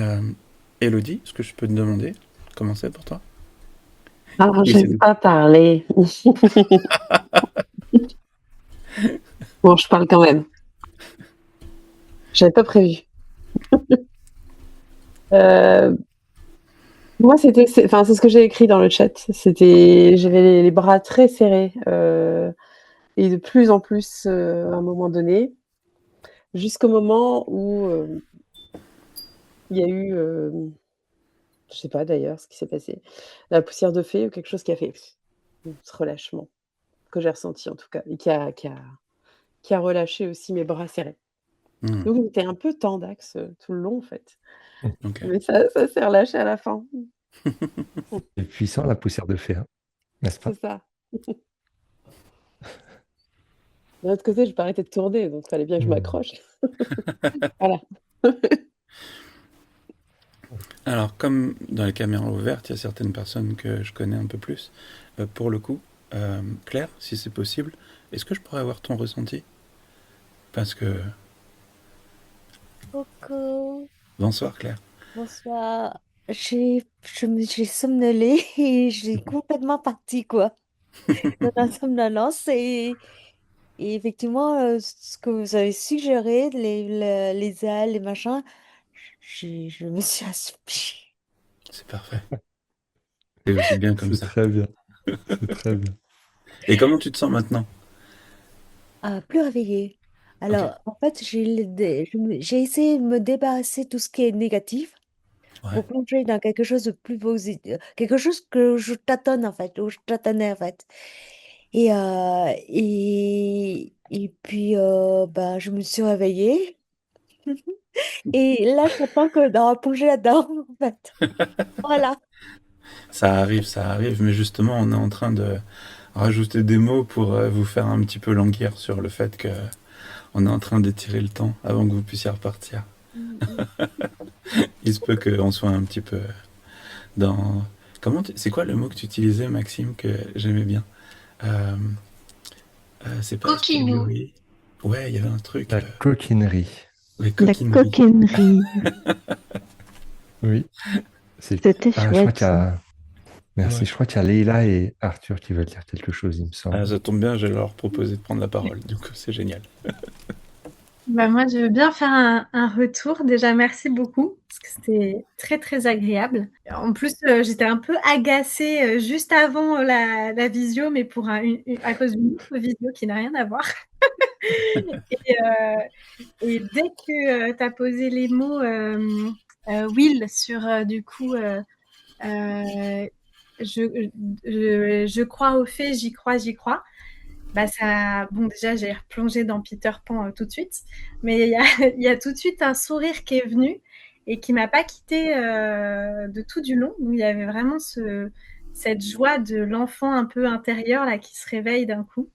Elodie, est-ce que je peux te demander comment c'est pour toi? Ah, Oui, c'est j'aime tout. pas parler. Bon, je parle quand même. J'avais pas prévu. Euh, Moi, enfin, c'est ce que j'ai écrit dans le chat. J'avais les bras très serrés et de plus en plus à un moment donné, jusqu'au moment où il y a eu, je sais pas d'ailleurs ce qui s'est passé, la poussière de fée ou quelque chose qui a fait ce relâchement que j'ai ressenti en tout cas et qui a relâché aussi mes bras serrés. Hmm, Donc j'étais un peu tendax tout le long en fait. ok. Mais ça s'est relâché à la fin. C'est puissant, la poussière de fée, hein, n'est-ce C'est pas? ça. D'un autre côté, j'ai pas arrêté de tourner, donc il fallait bien que je Hmm. m'accroche. Voilà. Alors, comme dans les caméras ouvertes, il y a certaines personnes que je connais un peu plus. Pour le coup, Claire, si c'est possible, est-ce que je pourrais avoir ton ressenti? Parce que... Coucou, Bonsoir Claire. bonsoir. J'ai somnolé et j'ai complètement parti, quoi, dans la somnolence. Et effectivement, ce que vous avez suggéré, les ailes, les machins, je me suis assoupie. C'est parfait. C'est aussi bien comme C'est ça. très bien. C'est très bien. Et comment tu te sens maintenant? Plus réveillée. Ok. Alors, en fait, j'ai essayé de me débarrasser de tout ce qui est négatif Ouais. pour plonger dans quelque chose de plus positif, quelque chose que je tâtonne, en fait, où je tâtonnais, en fait. Et puis, bah, je me suis réveillée. Et là, j'attends que dans plonger là-dedans, en fait. Voilà. Ça arrive, mais justement, on est en train de rajouter des mots pour vous faire un petit peu languir sur le fait que on est en train d'étirer le temps avant que vous puissiez repartir. Il se peut qu'on soit un petit peu dans... C'est quoi le mot que tu utilisais, Maxime, que j'aimais bien? Euh, c'est pas Coquinou. espièglerie. Ouais, il y avait un truc. La coquinerie. Ouais, La coquinerie. coquinerie. Oui. C'était Je crois chouette, qu'il y ça. a... Merci. Ouais. Je crois qu'il y a Leïla et Arthur qui veulent dire quelque chose, il me semble. Ah, ça tombe bien, je vais leur proposer de prendre la parole. Du coup, c'est génial. Bah, moi, je veux bien faire un retour. Déjà, merci beaucoup, parce que c'était très, très agréable. En plus, j'étais un peu agacée juste avant la visio, mais à cause d'une autre visio qui n'a rien à voir. Et dès que tu as posé les mots Will sur du coup je crois aux faits, j'y crois. Bah ça, bon déjà j'ai replongé dans Peter Pan tout de suite, mais il y a tout de suite un sourire qui est venu et qui m'a pas quitté de tout du long. Donc il y avait vraiment cette joie de l'enfant un peu intérieur là qui se réveille d'un coup.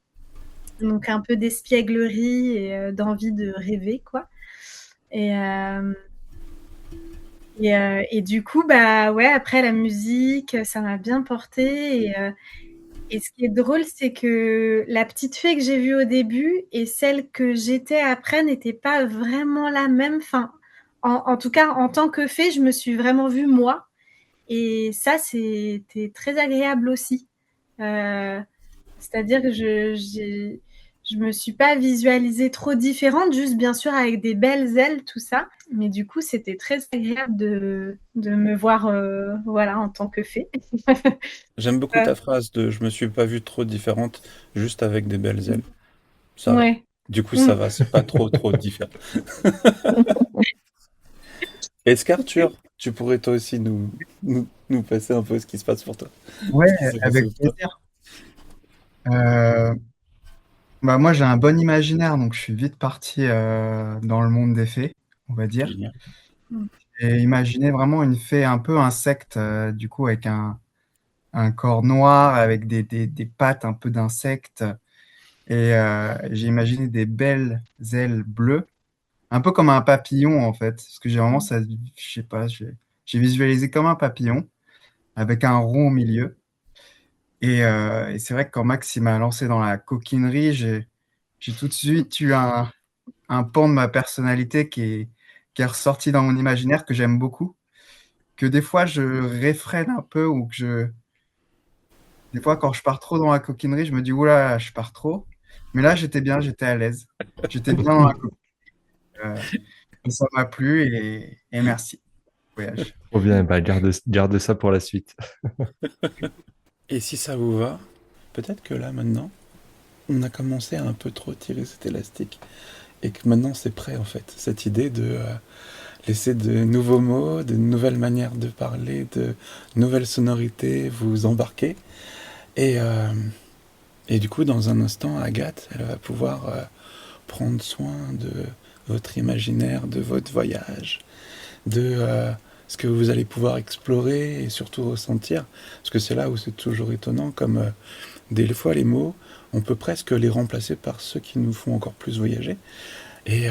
Donc un peu d'espièglerie et d'envie de rêver quoi. Et, et du coup, bah ouais, après la musique, ça m'a bien porté. Et ce qui est drôle, c'est que la petite fée que j'ai vue au début et celle que j'étais après n'étaient pas vraiment la même. Enfin, en tout cas, en tant que fée, je me suis vraiment vue moi. Et ça, c'était très agréable aussi. Euh, C'est-à-dire que je me suis pas visualisée trop différente, juste bien sûr avec des belles ailes, tout ça. Mais du coup, c'était très agréable de me voir voilà, en tant que fée. J'aime beaucoup ta phrase de je me suis pas vue trop différente, juste avec des belles ailes. Ça va. Ouais. Du coup, ça va, c'est pas trop différent. Est-ce qu'Arthur, tu pourrais toi aussi nous passer un peu ce qui se passe pour toi? Ouais, Ce qui s'est passé avec pour toi? plaisir. Euh, Bah moi, j'ai un bon imaginaire, donc je suis vite parti dans le monde des fées, on va dire. Génial. Et imaginer vraiment une fée un peu insecte, du coup, avec un corps noir, avec des pattes un peu d'insecte. Et j'ai imaginé des belles ailes bleues, un peu comme un papillon, en fait. Parce que j'ai vraiment ça, je sais pas, j'ai visualisé comme un papillon, avec un rond au milieu. Et c'est vrai que quand Max il m'a lancé dans la coquinerie, j'ai tout de suite eu un pan de ma personnalité qui est ressorti dans mon imaginaire que j'aime beaucoup, que des fois je réfrène un peu ou des fois quand je pars trop dans la coquinerie, je me dis oula, je pars trop. Mais là, j'étais bien, j'étais à l'aise. J'étais bien dans la coquinerie. euh, et ça m'a plu et merci. Voyage. Trop bien, bah, garde ça pour la suite. Et si ça vous va, peut-être que là maintenant, on a commencé à un peu trop tirer cet élastique et que maintenant c'est prêt en fait, cette idée de laisser de nouveaux mots, de nouvelles manières de parler, de nouvelles sonorités vous embarquer. Et, euh, et du coup, dans un instant, Agathe, elle va pouvoir prendre soin de votre imaginaire, de votre voyage, de ce que vous allez pouvoir explorer et surtout ressentir. Parce que c'est là où c'est toujours étonnant, comme des fois les mots, on peut presque les remplacer par ceux qui nous font encore plus voyager. Et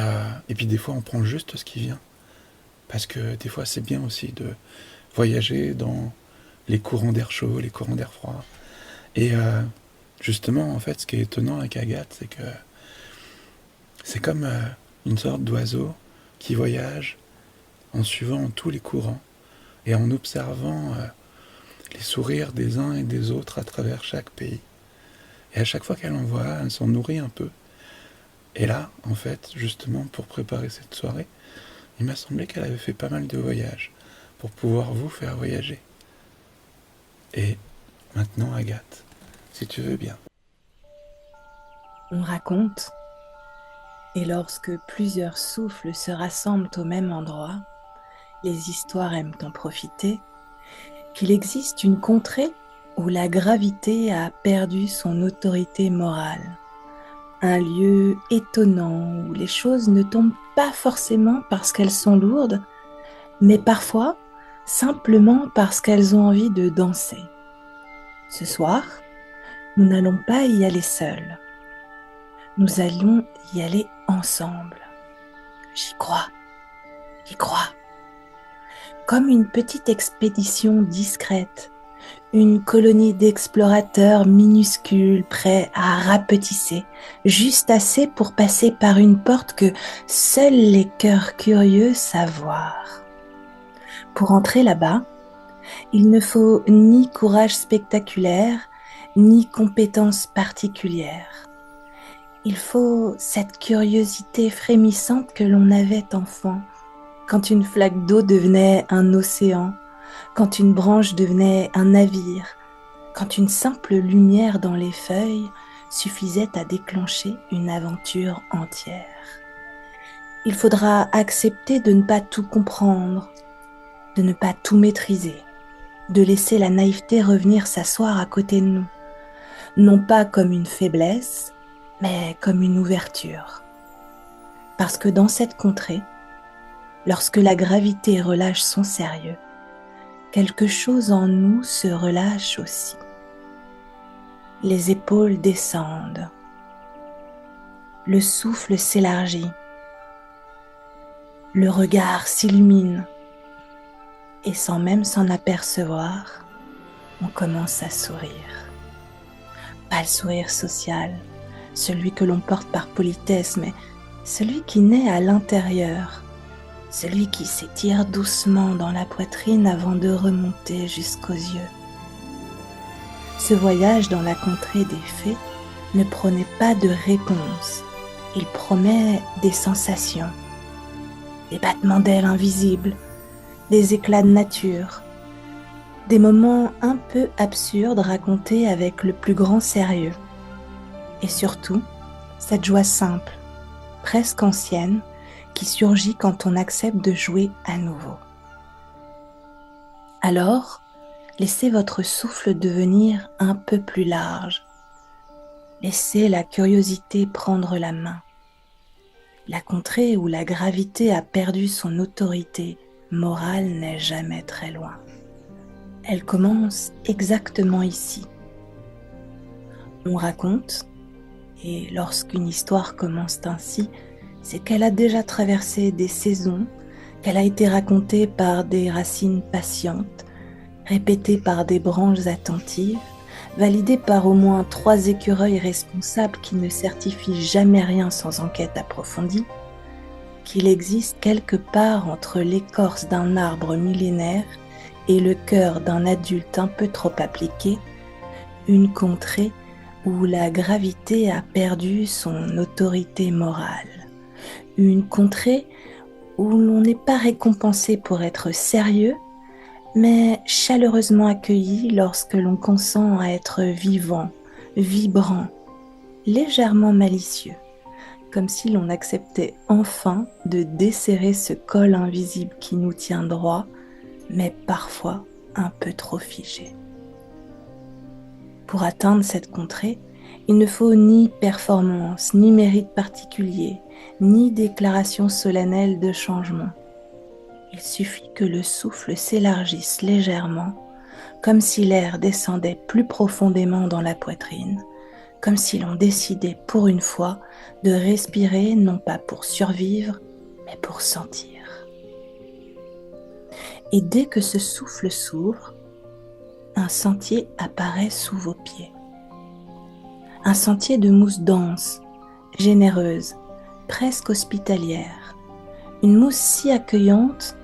puis des fois, on prend juste ce qui vient. Parce que des fois, c'est bien aussi de voyager dans les courants d'air chaud, les courants d'air froid. Et justement, en fait, ce qui est étonnant avec Agathe, c'est que c'est comme une sorte d'oiseau qui voyage en suivant tous les courants et en observant les sourires des uns et des autres à travers chaque pays. Et à chaque fois qu'elle en voit, elle s'en nourrit un peu. Et là, en fait, justement, pour préparer cette soirée, il m'a semblé qu'elle avait fait pas mal de voyages pour pouvoir vous faire voyager. Et maintenant, Agathe, si tu veux bien. On raconte, et lorsque plusieurs souffles se rassemblent au même endroit, les histoires aiment en profiter, qu'il existe une contrée où la gravité a perdu son autorité morale. Un lieu étonnant où les choses ne tombent pas forcément parce qu'elles sont lourdes, mais parfois simplement parce qu'elles ont envie de danser. Ce soir, nous n'allons pas y aller seuls. Nous allons y aller ensemble. J'y crois, j'y crois. Comme une petite expédition discrète, une colonie d'explorateurs minuscules prêts à rapetisser, juste assez pour passer par une porte que seuls les cœurs curieux savent voir. Pour entrer là-bas, il ne faut ni courage spectaculaire, ni compétences particulières. Il faut cette curiosité frémissante que l'on avait enfant, quand une flaque d'eau devenait un océan, quand une branche devenait un navire, quand une simple lumière dans les feuilles suffisait à déclencher une aventure entière. Il faudra accepter de ne pas tout comprendre, de ne pas tout maîtriser, de laisser la naïveté revenir s'asseoir à côté de nous, non pas comme une faiblesse, mais comme une ouverture. Parce que dans cette contrée, lorsque la gravité relâche son sérieux, quelque chose en nous se relâche aussi. Les épaules descendent, le souffle s'élargit, le regard s'illumine, et sans même s'en apercevoir, on commence à sourire. Pas le sourire social, celui que l'on porte par politesse, mais celui qui naît à l'intérieur, celui qui s'étire doucement dans la poitrine avant de remonter jusqu'aux yeux. Ce voyage dans la contrée des fées ne promet pas de réponse, il promet des sensations, des battements d'ailes invisibles, des éclats de nature, des moments un peu absurdes racontés avec le plus grand sérieux. Et surtout, cette joie simple, presque ancienne, qui surgit quand on accepte de jouer à nouveau. Alors, laissez votre souffle devenir un peu plus large. Laissez la curiosité prendre la main. La contrée où la gravité a perdu son autorité morale n'est jamais très loin. Elle commence exactement ici. On raconte, et lorsqu'une histoire commence ainsi, c'est qu'elle a déjà traversé des saisons, qu'elle a été racontée par des racines patientes, répétée par des branches attentives, validée par au moins 3 écureuils responsables qui ne certifient jamais rien sans enquête approfondie, qu'il existe quelque part entre l'écorce d'un arbre millénaire et le cœur d'un adulte un peu trop appliqué, une contrée où la gravité a perdu son autorité morale. Une contrée où l'on n'est pas récompensé pour être sérieux, mais chaleureusement accueilli lorsque l'on consent à être vivant, vibrant, légèrement malicieux, comme si l'on acceptait enfin de desserrer ce col invisible qui nous tient droit, mais parfois un peu trop figé. Pour atteindre cette contrée, il ne faut ni performance, ni mérite particulier, ni déclaration solennelle de changement. Il suffit que le souffle s'élargisse légèrement, comme si l'air descendait plus profondément dans la poitrine, comme si l'on décidait pour une fois de respirer non pas pour survivre, mais pour sentir. Et dès que ce souffle s'ouvre, un sentier apparaît sous vos pieds. Un sentier de mousse dense, généreuse, presque hospitalière. Une mousse si accueillante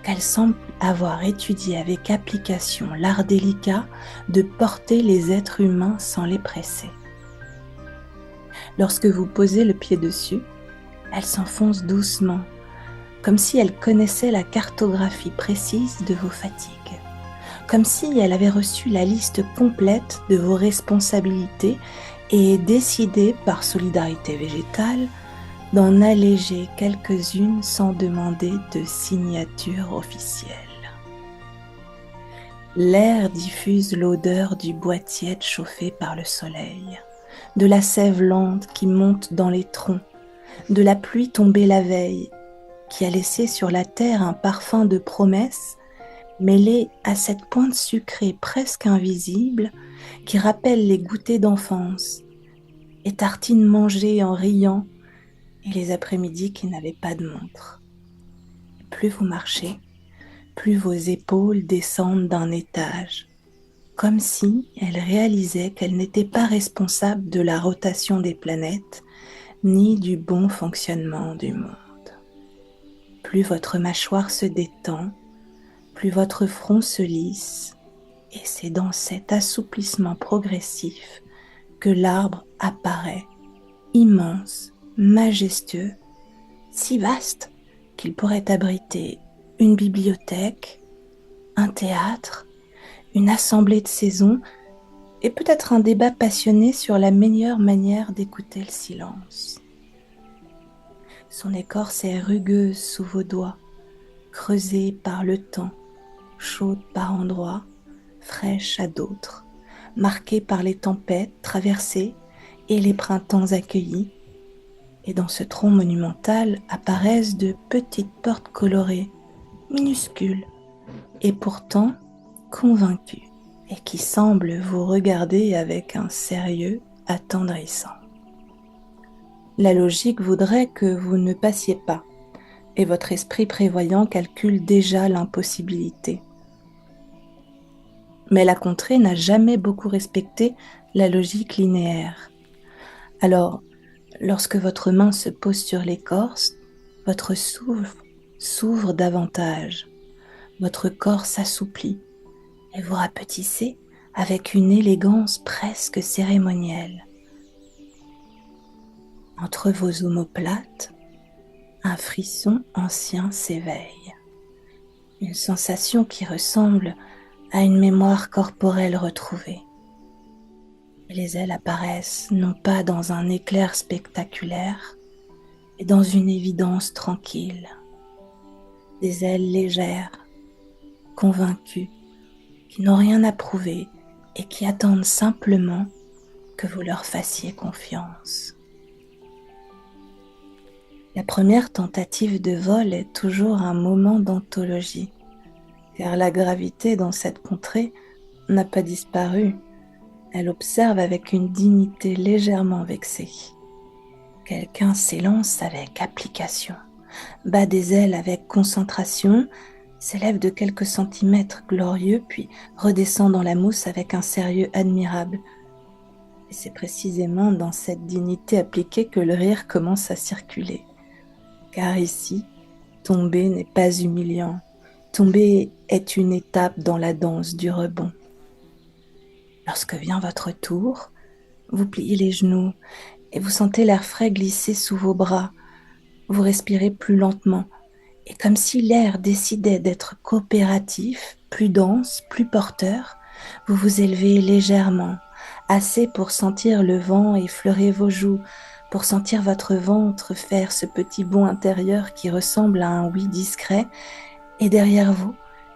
qu'elle semble avoir étudié avec application l'art délicat de porter les êtres humains sans les presser. Lorsque vous posez le pied dessus, elle s'enfonce doucement, comme si elle connaissait la cartographie précise de vos fatigues, comme si elle avait reçu la liste complète de vos responsabilités et décidé par solidarité végétale d'en alléger quelques-unes sans demander de signature officielle. L'air diffuse l'odeur du bois tiède chauffé par le soleil, de la sève lente qui monte dans les troncs, de la pluie tombée la veille, qui a laissé sur la terre un parfum de promesse, mêlée à cette pointe sucrée presque invisible qui rappelle les goûters d'enfance, les tartines mangées en riant et les après-midi qui n'avaient pas de montre. Plus vous marchez, plus vos épaules descendent d'un étage, comme si elles réalisaient qu'elles n'étaient pas responsables de la rotation des planètes ni du bon fonctionnement du monde. Plus votre mâchoire se détend, plus votre front se lisse, et c'est dans cet assouplissement progressif que l'arbre apparaît, immense, majestueux, si vaste qu'il pourrait abriter une bibliothèque, un théâtre, une assemblée de saison et peut-être un débat passionné sur la meilleure manière d'écouter le silence. Son écorce est rugueuse sous vos doigts, creusée par le temps, chaude par endroits, fraîche à d'autres, marquée par les tempêtes traversées et les printemps accueillis. Et dans ce tronc monumental apparaissent de petites portes colorées, minuscules, et pourtant convaincues, et qui semblent vous regarder avec un sérieux attendrissant. La logique voudrait que vous ne passiez pas, et votre esprit prévoyant calcule déjà l'impossibilité. Mais la contrée n'a jamais beaucoup respecté la logique linéaire. Alors, lorsque votre main se pose sur l'écorce, votre souffle s'ouvre davantage, votre corps s'assouplit et vous rapetissez avec une élégance presque cérémonielle. Entre vos omoplates, un frisson ancien s'éveille, une sensation qui ressemble à une mémoire corporelle retrouvée. Et les ailes apparaissent non pas dans un éclair spectaculaire, mais dans une évidence tranquille. Des ailes légères, convaincues, qui n'ont rien à prouver et qui attendent simplement que vous leur fassiez confiance. La première tentative de vol est toujours un moment d'anthologie, car la gravité dans cette contrée n'a pas disparu. Elle observe avec une dignité légèrement vexée. Quelqu'un s'élance avec application, bat des ailes avec concentration, s'élève de quelques centimètres glorieux, puis redescend dans la mousse avec un sérieux admirable. Et c'est précisément dans cette dignité appliquée que le rire commence à circuler. Car ici, tomber n'est pas humiliant. Tomber est une étape dans la danse du rebond. Lorsque vient votre tour, vous pliez les genoux et vous sentez l'air frais glisser sous vos bras. Vous respirez plus lentement et comme si l'air décidait d'être coopératif, plus dense, plus porteur, vous vous élevez légèrement, assez pour sentir le vent effleurer vos joues, pour sentir votre ventre faire ce petit bond intérieur qui ressemble à un oui discret, et derrière vous,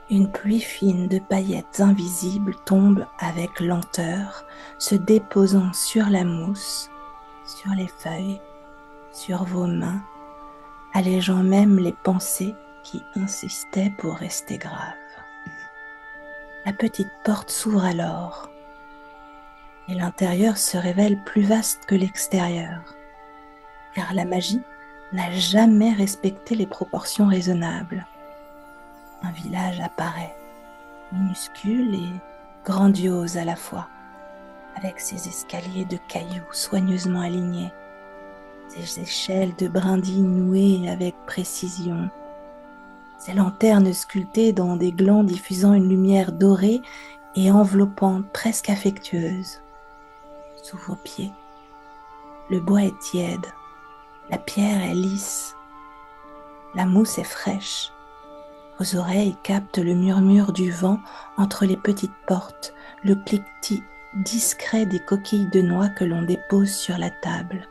une pluie fine de paillettes invisibles tombe avec lenteur, se déposant sur la mousse, sur les feuilles, sur vos mains, allégeant même les pensées qui insistaient pour rester graves. La petite porte s'ouvre alors, et l'intérieur se révèle plus vaste que l'extérieur, car la magie n'a jamais respecté les proportions raisonnables. Un village apparaît, minuscule et grandiose à la fois, avec ses escaliers de cailloux soigneusement alignés, ses échelles de brindilles nouées avec précision, ses lanternes sculptées dans des glands diffusant une lumière dorée et enveloppante presque affectueuse. Sous vos pieds, le bois est tiède, la pierre est lisse, la mousse est fraîche. Vos oreilles captent le murmure du vent entre les petites portes, le cliquetis discret des coquilles de noix que l'on dépose sur la table,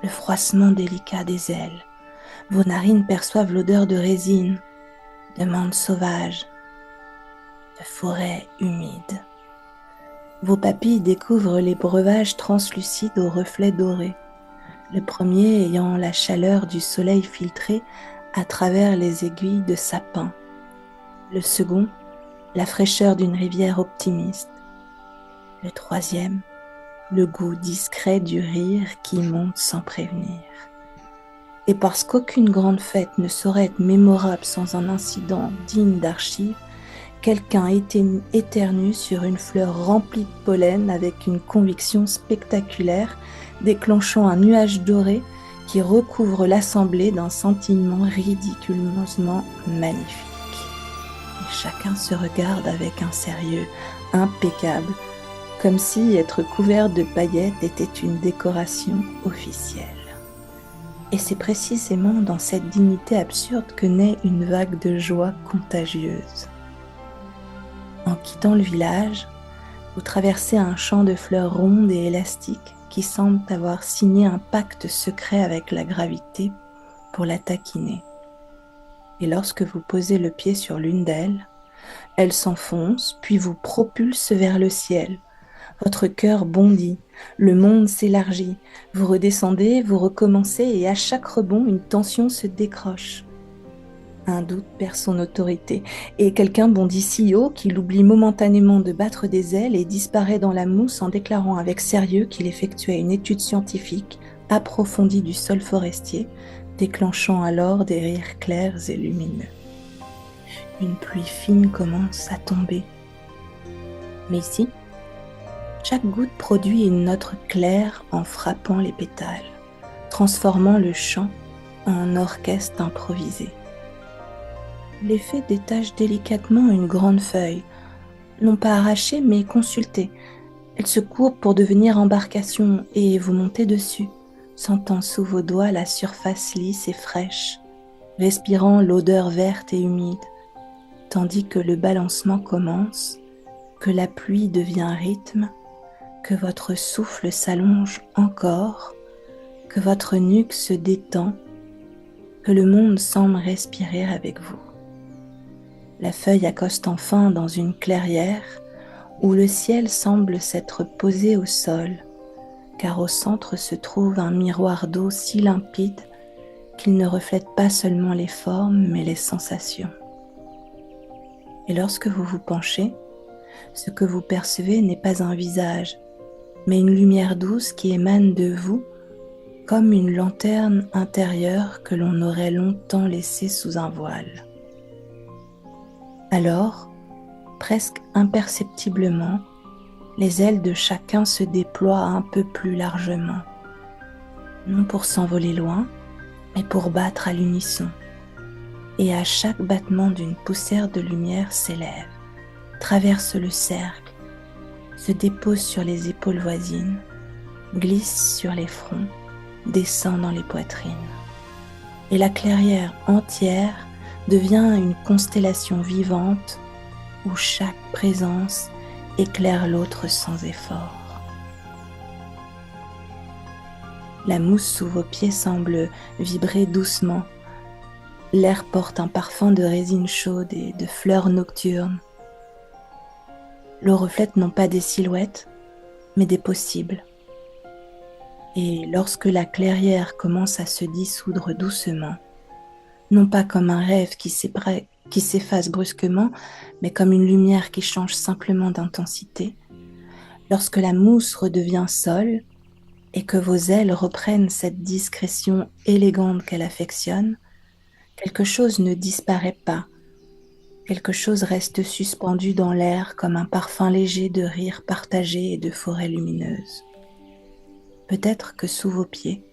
le froissement délicat des ailes. Vos narines perçoivent l'odeur de résine, de menthe sauvage, de forêt humide. Vos papilles découvrent les breuvages translucides aux reflets dorés, le premier ayant la chaleur du soleil filtré à travers les aiguilles de sapin, le second la fraîcheur d'une rivière optimiste. Le troisième, le goût discret du rire qui monte sans prévenir. Et parce qu'aucune grande fête ne saurait être mémorable sans un incident digne d'archives, quelqu'un éternue sur une fleur remplie de pollen avec une conviction spectaculaire, déclenchant un nuage doré qui recouvre l'assemblée d'un sentiment ridiculeusement magnifique. Et chacun se regarde avec un sérieux impeccable, comme si être couvert de paillettes était une décoration officielle. Et c'est précisément dans cette dignité absurde que naît une vague de joie contagieuse. En quittant le village, vous traversez un champ de fleurs rondes et élastiques qui semblent avoir signé un pacte secret avec la gravité pour la taquiner. Et lorsque vous posez le pied sur l'une d'elles, elle s'enfonce, puis vous propulse vers le ciel. Votre cœur bondit, le monde s'élargit, vous redescendez, vous recommencez et à chaque rebond, une tension se décroche. Un doute perd son autorité et quelqu'un bondit si haut qu'il oublie momentanément de battre des ailes et disparaît dans la mousse en déclarant avec sérieux qu'il effectuait une étude scientifique approfondie du sol forestier, déclenchant alors des rires clairs et lumineux. Une pluie fine commence à tomber. Mais ici, chaque goutte produit une note claire en frappant les pétales, transformant le chant en orchestre improvisé. L'effet détache délicatement une grande feuille, non pas arrachée mais consultée. Elle se courbe pour devenir embarcation et vous montez dessus, sentant sous vos doigts la surface lisse et fraîche, respirant l'odeur verte et humide, tandis que le balancement commence, que la pluie devient rythme, que votre souffle s'allonge encore, que votre nuque se détend, que le monde semble respirer avec vous. La feuille accoste enfin dans une clairière où le ciel semble s'être posé au sol, car au centre se trouve un miroir d'eau si limpide qu'il ne reflète pas seulement les formes mais les sensations. Et lorsque vous vous penchez, ce que vous percevez n'est pas un visage, mais une lumière douce qui émane de vous comme une lanterne intérieure que l'on aurait longtemps laissée sous un voile. Alors, presque imperceptiblement, les ailes de chacun se déploient un peu plus largement, non pour s'envoler loin, mais pour battre à l'unisson. Et à chaque battement d'une poussière de lumière s'élève, traverse le cercle, se dépose sur les épaules voisines, glisse sur les fronts, descend dans les poitrines. Et la clairière entière devient une constellation vivante où chaque présence éclaire l'autre sans effort. La mousse sous vos pieds semble vibrer doucement. L'air porte un parfum de résine chaude et de fleurs nocturnes. L'eau reflète non pas des silhouettes, mais des possibles. Et lorsque la clairière commence à se dissoudre doucement, non pas comme un rêve qui s'efface brusquement, mais comme une lumière qui change simplement d'intensité, lorsque la mousse redevient sol et que vos ailes reprennent cette discrétion élégante qu'elle affectionne, quelque chose ne disparaît pas, quelque chose reste suspendu dans l'air comme un parfum léger de rire partagé et de forêt lumineuse. Peut-être que sous vos pieds,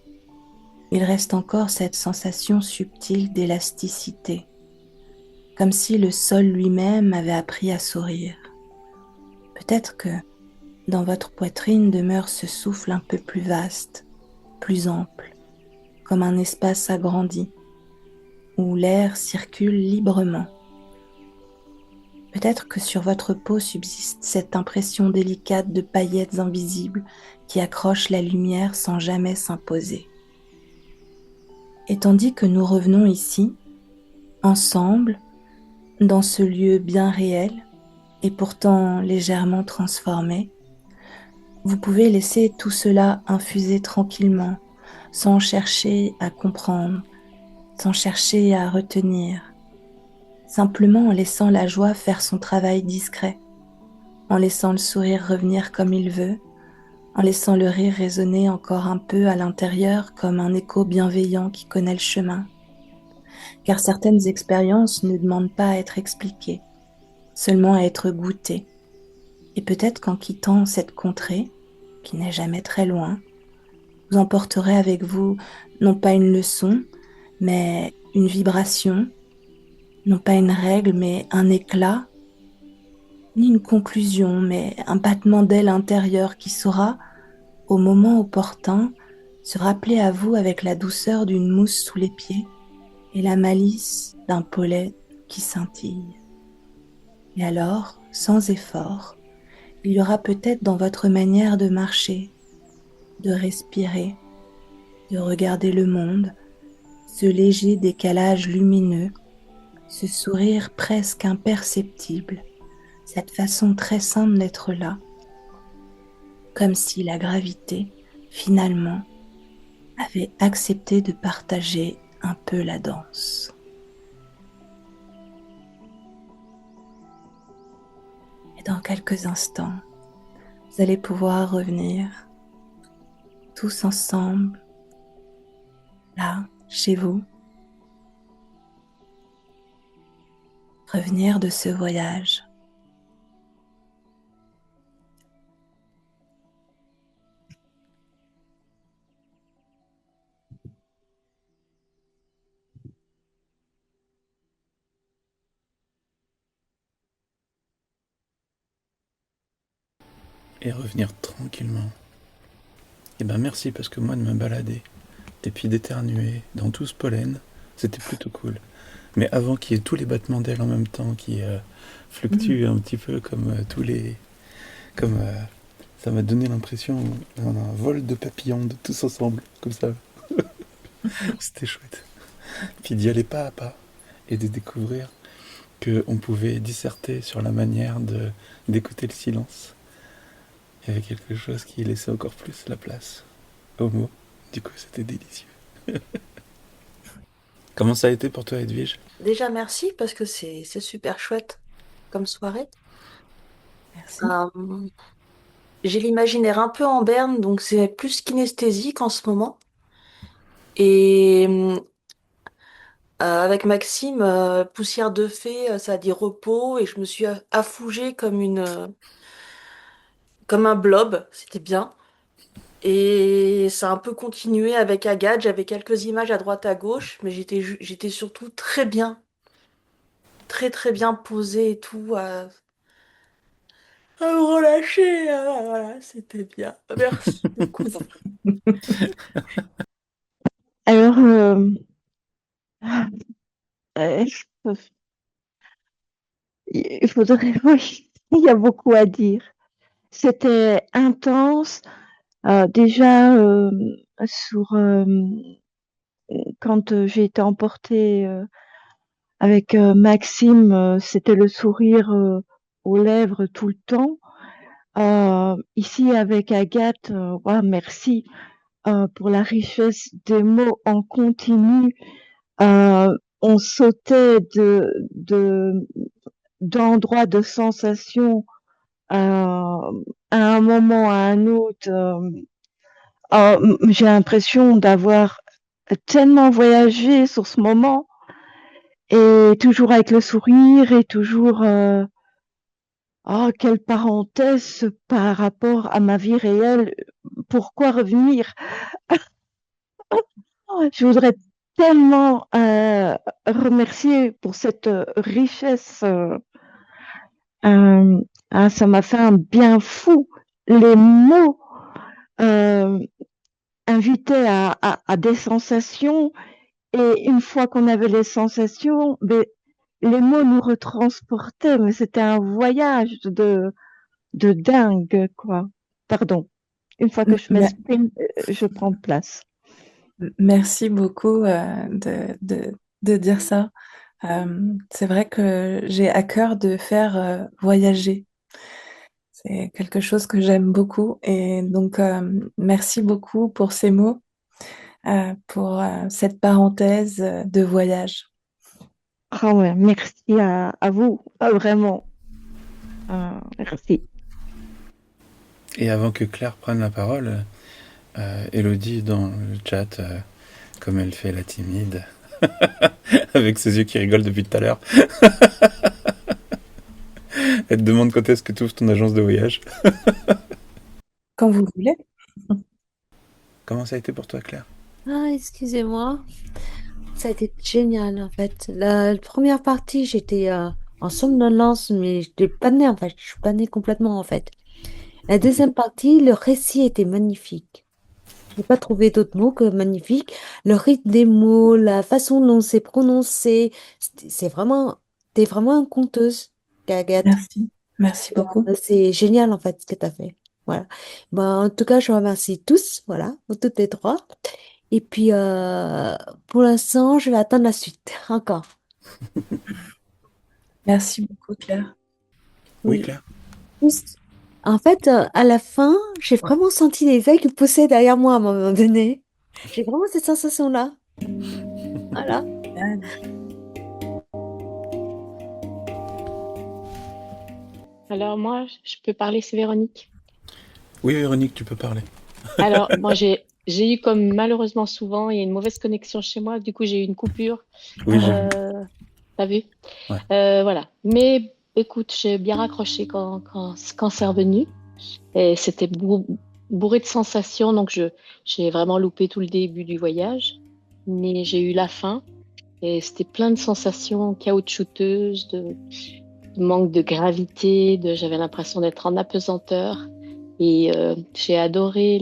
il reste encore cette sensation subtile d'élasticité, comme si le sol lui-même avait appris à sourire. Peut-être que dans votre poitrine demeure ce souffle un peu plus vaste, plus ample, comme un espace agrandi, où l'air circule librement. Peut-être que sur votre peau subsiste cette impression délicate de paillettes invisibles qui accrochent la lumière sans jamais s'imposer. Et tandis que nous revenons ici, ensemble, dans ce lieu bien réel et pourtant légèrement transformé, vous pouvez laisser tout cela infuser tranquillement, sans chercher à comprendre, sans chercher à retenir. simplement en laissant la joie faire son travail discret, en laissant le sourire revenir comme il veut, en laissant le rire résonner encore un peu à l'intérieur comme un écho bienveillant qui connaît le chemin. Car certaines expériences ne demandent pas à être expliquées, seulement à être goûtées. Et peut-être qu'en quittant cette contrée, qui n'est jamais très loin, vous emporterez avec vous non pas une leçon, mais une vibration, non pas une règle, mais un éclat, ni une conclusion, mais un battement d'aile intérieur qui saura, au moment opportun, se rappeler à vous avec la douceur d'une mousse sous les pieds et la malice d'un pollen qui scintille. Et alors, sans effort, il y aura peut-être dans votre manière de marcher, de respirer, de regarder le monde, ce léger décalage lumineux, ce sourire presque imperceptible, cette façon très simple d'être là, comme si la gravité, finalement, avait accepté de partager un peu la danse. Et dans quelques instants, vous allez pouvoir revenir tous ensemble, là, chez vous, revenir de ce voyage. Et revenir tranquillement. Et ben merci parce que moi de me balader et puis d'éternuer dans tout ce pollen, c'était plutôt cool. Mais avant qu'il y ait tous les battements d'ailes en même temps qui fluctuent un petit peu comme tous les... Comme ça m'a donné l'impression d'un vol de papillons de tous ensemble, comme ça. C'était chouette. Puis d'y aller pas à pas et de découvrir qu'on pouvait disserter sur la manière d'écouter le silence. Il y avait quelque chose qui laissait encore plus la place aux mots. Du coup, c'était délicieux. Comment ça a été pour toi, Edwige? Déjà, merci parce que c'est super chouette comme soirée. Merci. J'ai l'imaginaire un peu en berne, donc c'est plus kinesthésique en ce moment. Et avec Maxime, poussière de fée, ça a dit repos, et je me suis affougée comme un blob, c'était bien. Et ça a un peu continué avec Agathe, j'avais quelques images à droite à gauche, mais j'étais surtout très bien, très très bien posée et tout, à me relâcher, voilà, c'était bien. Merci beaucoup. Alors, euh, il faudrait, oui, il y a beaucoup à dire. C'était intense. Déjà, quand j'ai été emportée avec Maxime, c'était le sourire aux lèvres tout le temps. Ici, avec Agathe, ouais, merci pour la richesse des mots en continu. On sautait d'endroits de sensations à un moment à un autre. J'ai l'impression d'avoir tellement voyagé sur ce moment et toujours avec le sourire et toujours quelle parenthèse par rapport à ma vie réelle. Pourquoi revenir? Je voudrais tellement remercier pour cette richesse. Ça m'a fait un bien fou. Les mots invitaient à des sensations, et une fois qu'on avait les sensations, les mots nous retransportaient, mais c'était un voyage de dingue, quoi. Pardon. Une fois que je m'exprime, je prends place. Merci beaucoup de dire ça. C'est vrai que j'ai à cœur de faire voyager. C'est quelque chose que j'aime beaucoup. Et donc, merci beaucoup pour ces mots, pour cette parenthèse de voyage. Ah ouais, merci à vous, vraiment. Merci. Et avant que Claire prenne la parole, Elodie dans le chat, comme elle fait la timide, avec ses yeux qui rigolent depuis tout à l'heure, elle te demande quand est-ce que tu ouvres ton agence de voyage. Quand vous voulez. Comment ça a été pour toi, Claire? Ah, excusez-moi. Ça a été génial, en fait. La première partie, j'étais en somnolence, mais je n'étais pas née, en fait. Je suis pas née complètement, en fait. La deuxième partie, le récit était magnifique. Je n'ai pas trouvé d'autres mots que magnifique. Le rythme des mots, la façon dont c'est prononcé, c'est vraiment, t'es vraiment une conteuse, Gagat. Merci. Merci beaucoup. C'est génial, en fait, ce que tu as fait. Voilà. Ben, en tout cas, je remercie tous, voilà, toutes les trois. Et puis, pour l'instant, je vais attendre la suite, encore. Merci beaucoup, Claire. Oui, Claire. Juste, en fait, à la fin, j'ai vraiment senti les ailes qui poussaient derrière moi à un moment donné. J'ai vraiment cette sensation-là. Voilà. Alors moi, je peux parler, c'est Véronique. Oui, Véronique, tu peux parler. Alors, moi, j'ai eu comme malheureusement souvent, il y a une mauvaise connexion chez moi, du coup, j'ai eu une coupure. Oui, j'ai vu. T'as vu? Ouais. Voilà. Mais écoute, j'ai bien raccroché quand c'est revenu. Et c'était bourré de sensations, donc j'ai vraiment loupé tout le début du voyage. Mais j'ai eu la fin et c'était plein de sensations caoutchouteuses, de manque de gravité, j'avais l'impression d'être en apesanteur. Et j'ai adoré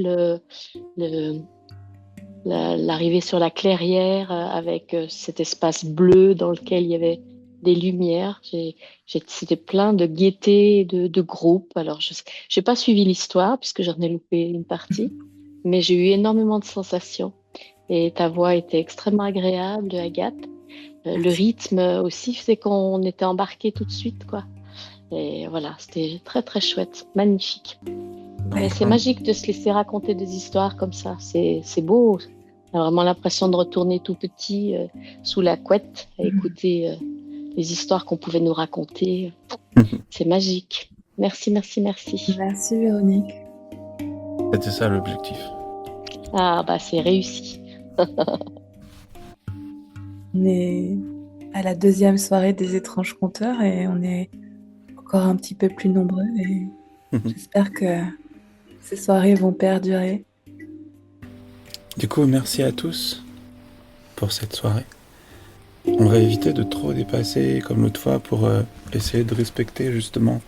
l'arrivée sur la clairière avec cet espace bleu dans lequel il y avait des lumières. C'était plein de gaieté, de groupe. Alors, je n'ai pas suivi l'histoire puisque j'en ai loupé une partie, mais j'ai eu énormément de sensations. Et ta voix était extrêmement agréable, Agathe. Le rythme aussi faisait qu'on était embarqué tout de suite, quoi. Et voilà, c'était très très chouette, magnifique. Mais c'est magique de se laisser raconter des histoires comme ça. C'est beau. On a vraiment l'impression de retourner tout petit sous la couette à écouter les histoires qu'on pouvait nous raconter. C'est magique. Merci, merci, merci. Merci, Véronique. C'était ça l'objectif. Ah, bah c'est réussi. On est à la deuxième soirée des étranges conteurs et on est encore un petit peu plus nombreux et j'espère que ces soirées vont perdurer. Du coup, merci à tous pour cette soirée. On va éviter de trop dépasser comme l'autre fois pour essayer de respecter justement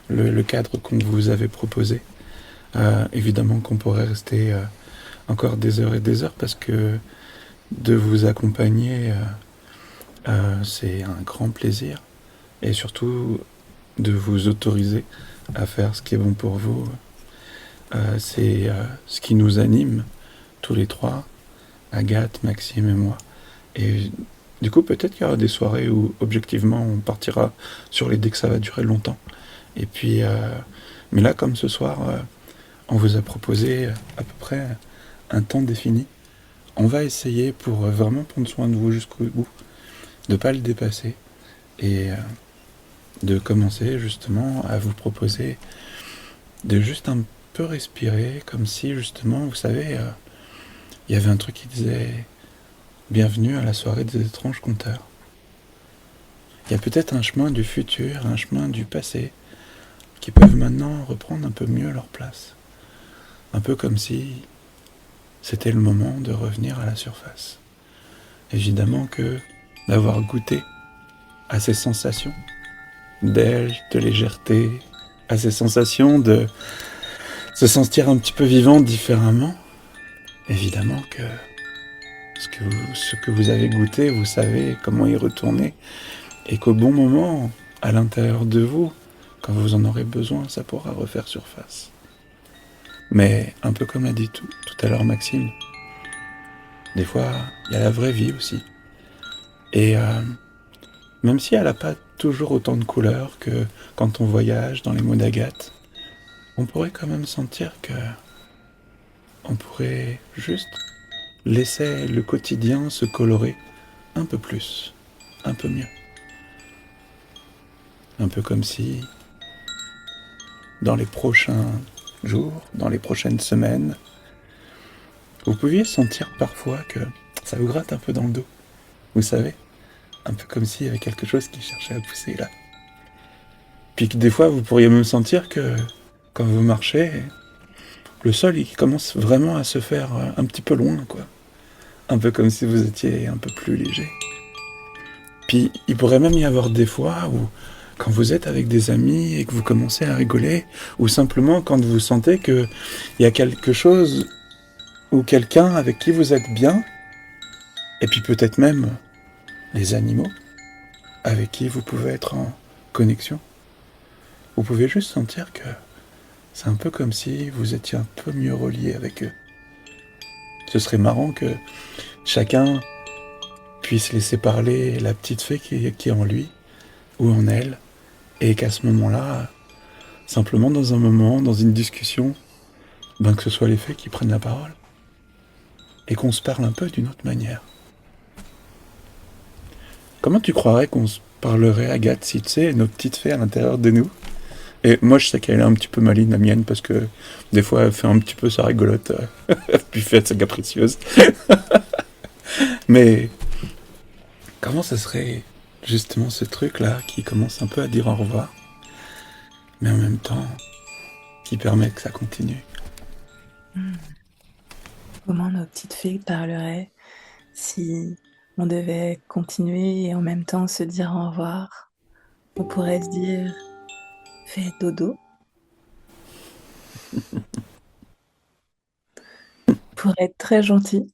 le cadre qu'on vous avait proposé. Évidemment qu'on pourrait rester encore des heures et des heures parce que de vous accompagner, c'est un grand plaisir. Et surtout de vous autoriser à faire ce qui est bon pour vous. C'est ce qui nous anime tous les trois, Agathe, Maxime et moi. Et du coup, peut-être qu'il y aura des soirées où, objectivement, on partira sur l'idée que ça va durer longtemps. Et puis, mais là, comme ce soir, on vous a proposé à peu près un temps défini. On va essayer pour vraiment prendre soin de vous jusqu'au bout, de ne pas le dépasser et de commencer justement à vous proposer de juste un peu respirer, comme si justement, vous savez, il y avait un truc qui disait « Bienvenue à la soirée des étranges conteurs ». Il y a peut-être un chemin du futur, un chemin du passé, qui peuvent maintenant reprendre un peu mieux leur place. Un peu comme si c'était le moment de revenir à la surface. Évidemment que d'avoir goûté à ces sensations d'aile, de légèreté, à ces sensations de se sentir un petit peu vivant différemment, évidemment que ce que vous avez goûté, vous savez comment y retourner, et qu'au bon moment, à l'intérieur de vous, quand vous en aurez besoin, ça pourra refaire surface. Mais un peu comme l'a dit tout à l'heure Maxime, des fois, il y a la vraie vie aussi. Et même si elle n'a pas toujours autant de couleurs que quand on voyage dans les mots d'Agathe, on pourrait quand même sentir que on pourrait juste laisser le quotidien se colorer un peu plus, un peu mieux. Un peu comme si, dans les prochains jours, dans les prochaines semaines, vous pouviez sentir parfois que ça vous gratte un peu dans le dos. Vous savez, un peu comme s'il y avait quelque chose qui cherchait à pousser là. Puis que des fois, vous pourriez même sentir que quand vous marchez, le sol il commence vraiment à se faire un petit peu loin, quoi. Un peu comme si vous étiez un peu plus léger. Puis il pourrait même y avoir des fois où, quand vous êtes avec des amis et que vous commencez à rigoler, ou simplement quand vous sentez qu'il y a quelque chose ou quelqu'un avec qui vous êtes bien, et puis peut-être même les animaux avec qui vous pouvez être en connexion. Vous pouvez juste sentir que c'est un peu comme si vous étiez un peu mieux relié avec eux. Ce serait marrant que chacun puisse laisser parler la petite fée qui est en lui ou en elle, et qu'à ce moment-là, simplement dans un moment, dans une discussion, que ce soit les fées qui prennent la parole et qu'on se parle un peu d'une autre manière. Comment tu croirais qu'on se parlerait, Agathe, si tu sais, nos petites fées à l'intérieur de nous? Et moi, je sais qu'elle est un petit peu maligne, la mienne, parce que des fois, elle fait un petit peu sa rigolote, puis fait sa capricieuse. Mais comment ça serait, justement, ce truc-là qui commence un peu à dire au revoir, mais en même temps, qui permet que ça continue? Comment nos petites fées parleraient si on devait continuer et en même temps se dire au revoir? On pourrait se dire « fais dodo ». Pour être très gentil,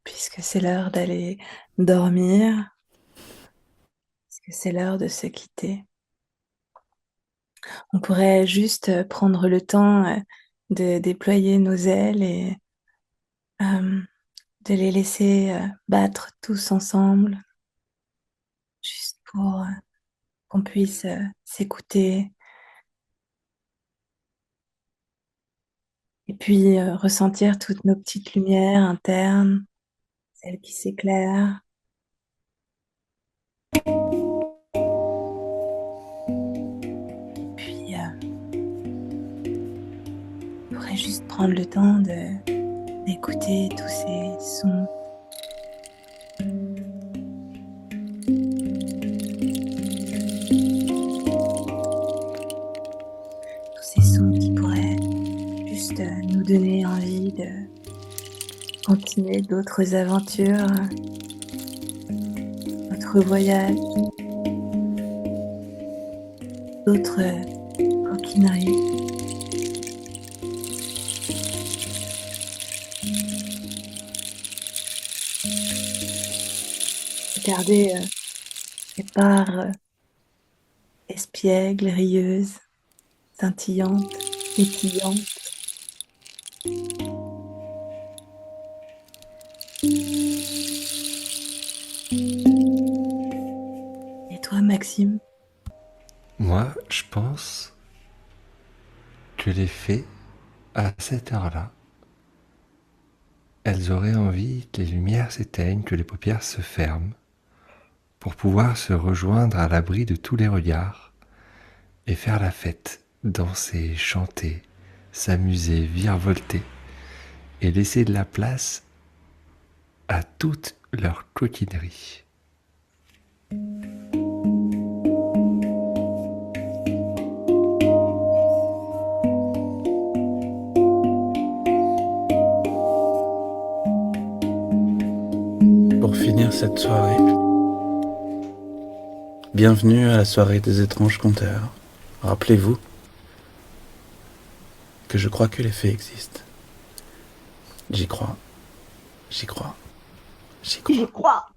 puisque c'est l'heure d'aller dormir, puisque c'est l'heure de se quitter. On pourrait juste prendre le temps de déployer nos ailes et de les laisser battre tous ensemble, juste pour qu'on puisse s'écouter. Et puis ressentir toutes nos petites lumières internes, celles qui s'éclairent. Puis on pourrait juste prendre le temps d'écouter tous ces sons. Tous ces sons qui pourraient juste nous donner envie de continuer d'autres aventures, d'autres voyages, d'autres coquineries. Regardez ces parts espiègles, rieuses, scintillantes, pétillantes. Et toi, Maxime? Moi, je pense que les fées, à cette heure-là, elles auraient envie que les lumières s'éteignent, que les paupières se ferment, pour pouvoir se rejoindre à l'abri de tous les regards et faire la fête, danser, chanter, s'amuser, virevolter et laisser de la place à toutes leurs coquineries. Pour finir cette soirée, bienvenue à la soirée des étranges conteurs. Rappelez-vous que je crois que les fées existent. J'y crois. J'y crois. J'y crois. Je crois.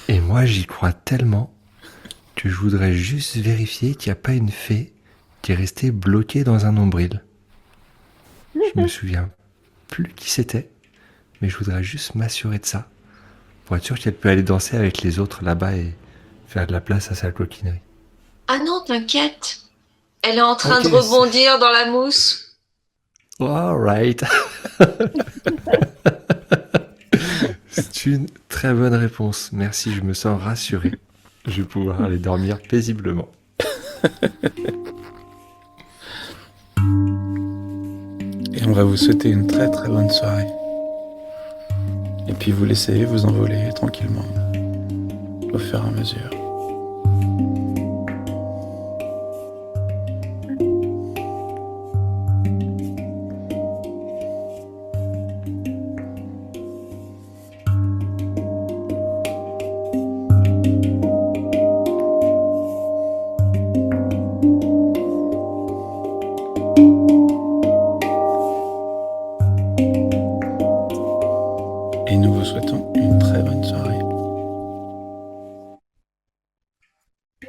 Et moi, j'y crois tellement que je voudrais juste vérifier qu'il n'y a pas une fée qui est restée bloquée dans un nombril. Je me souviens plus qui c'était, mais je voudrais juste m'assurer de ça, pour être sûr qu'elle peut aller danser avec les autres là-bas et faire de la place à sa coquinerie. Ah non, t'inquiète. Elle est en train Ok, de rebondir dans la mousse. All right. C'est une très très bonne réponse. Merci, je me sens rassuré. Je vais pouvoir aller dormir paisiblement. Et on va vous souhaiter une très très bonne soirée. Et puis vous laissez vous envoler tranquillement au fur et à mesure. Et nous vous souhaitons une très bonne soirée.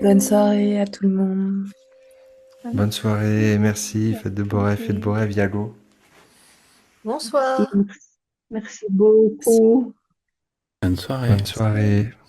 Bonne soirée à tout le monde. Bonne soirée, merci. Faites de beaux rêves, Yago. Bonsoir. Merci beaucoup. Bonne soirée. Bonne soirée.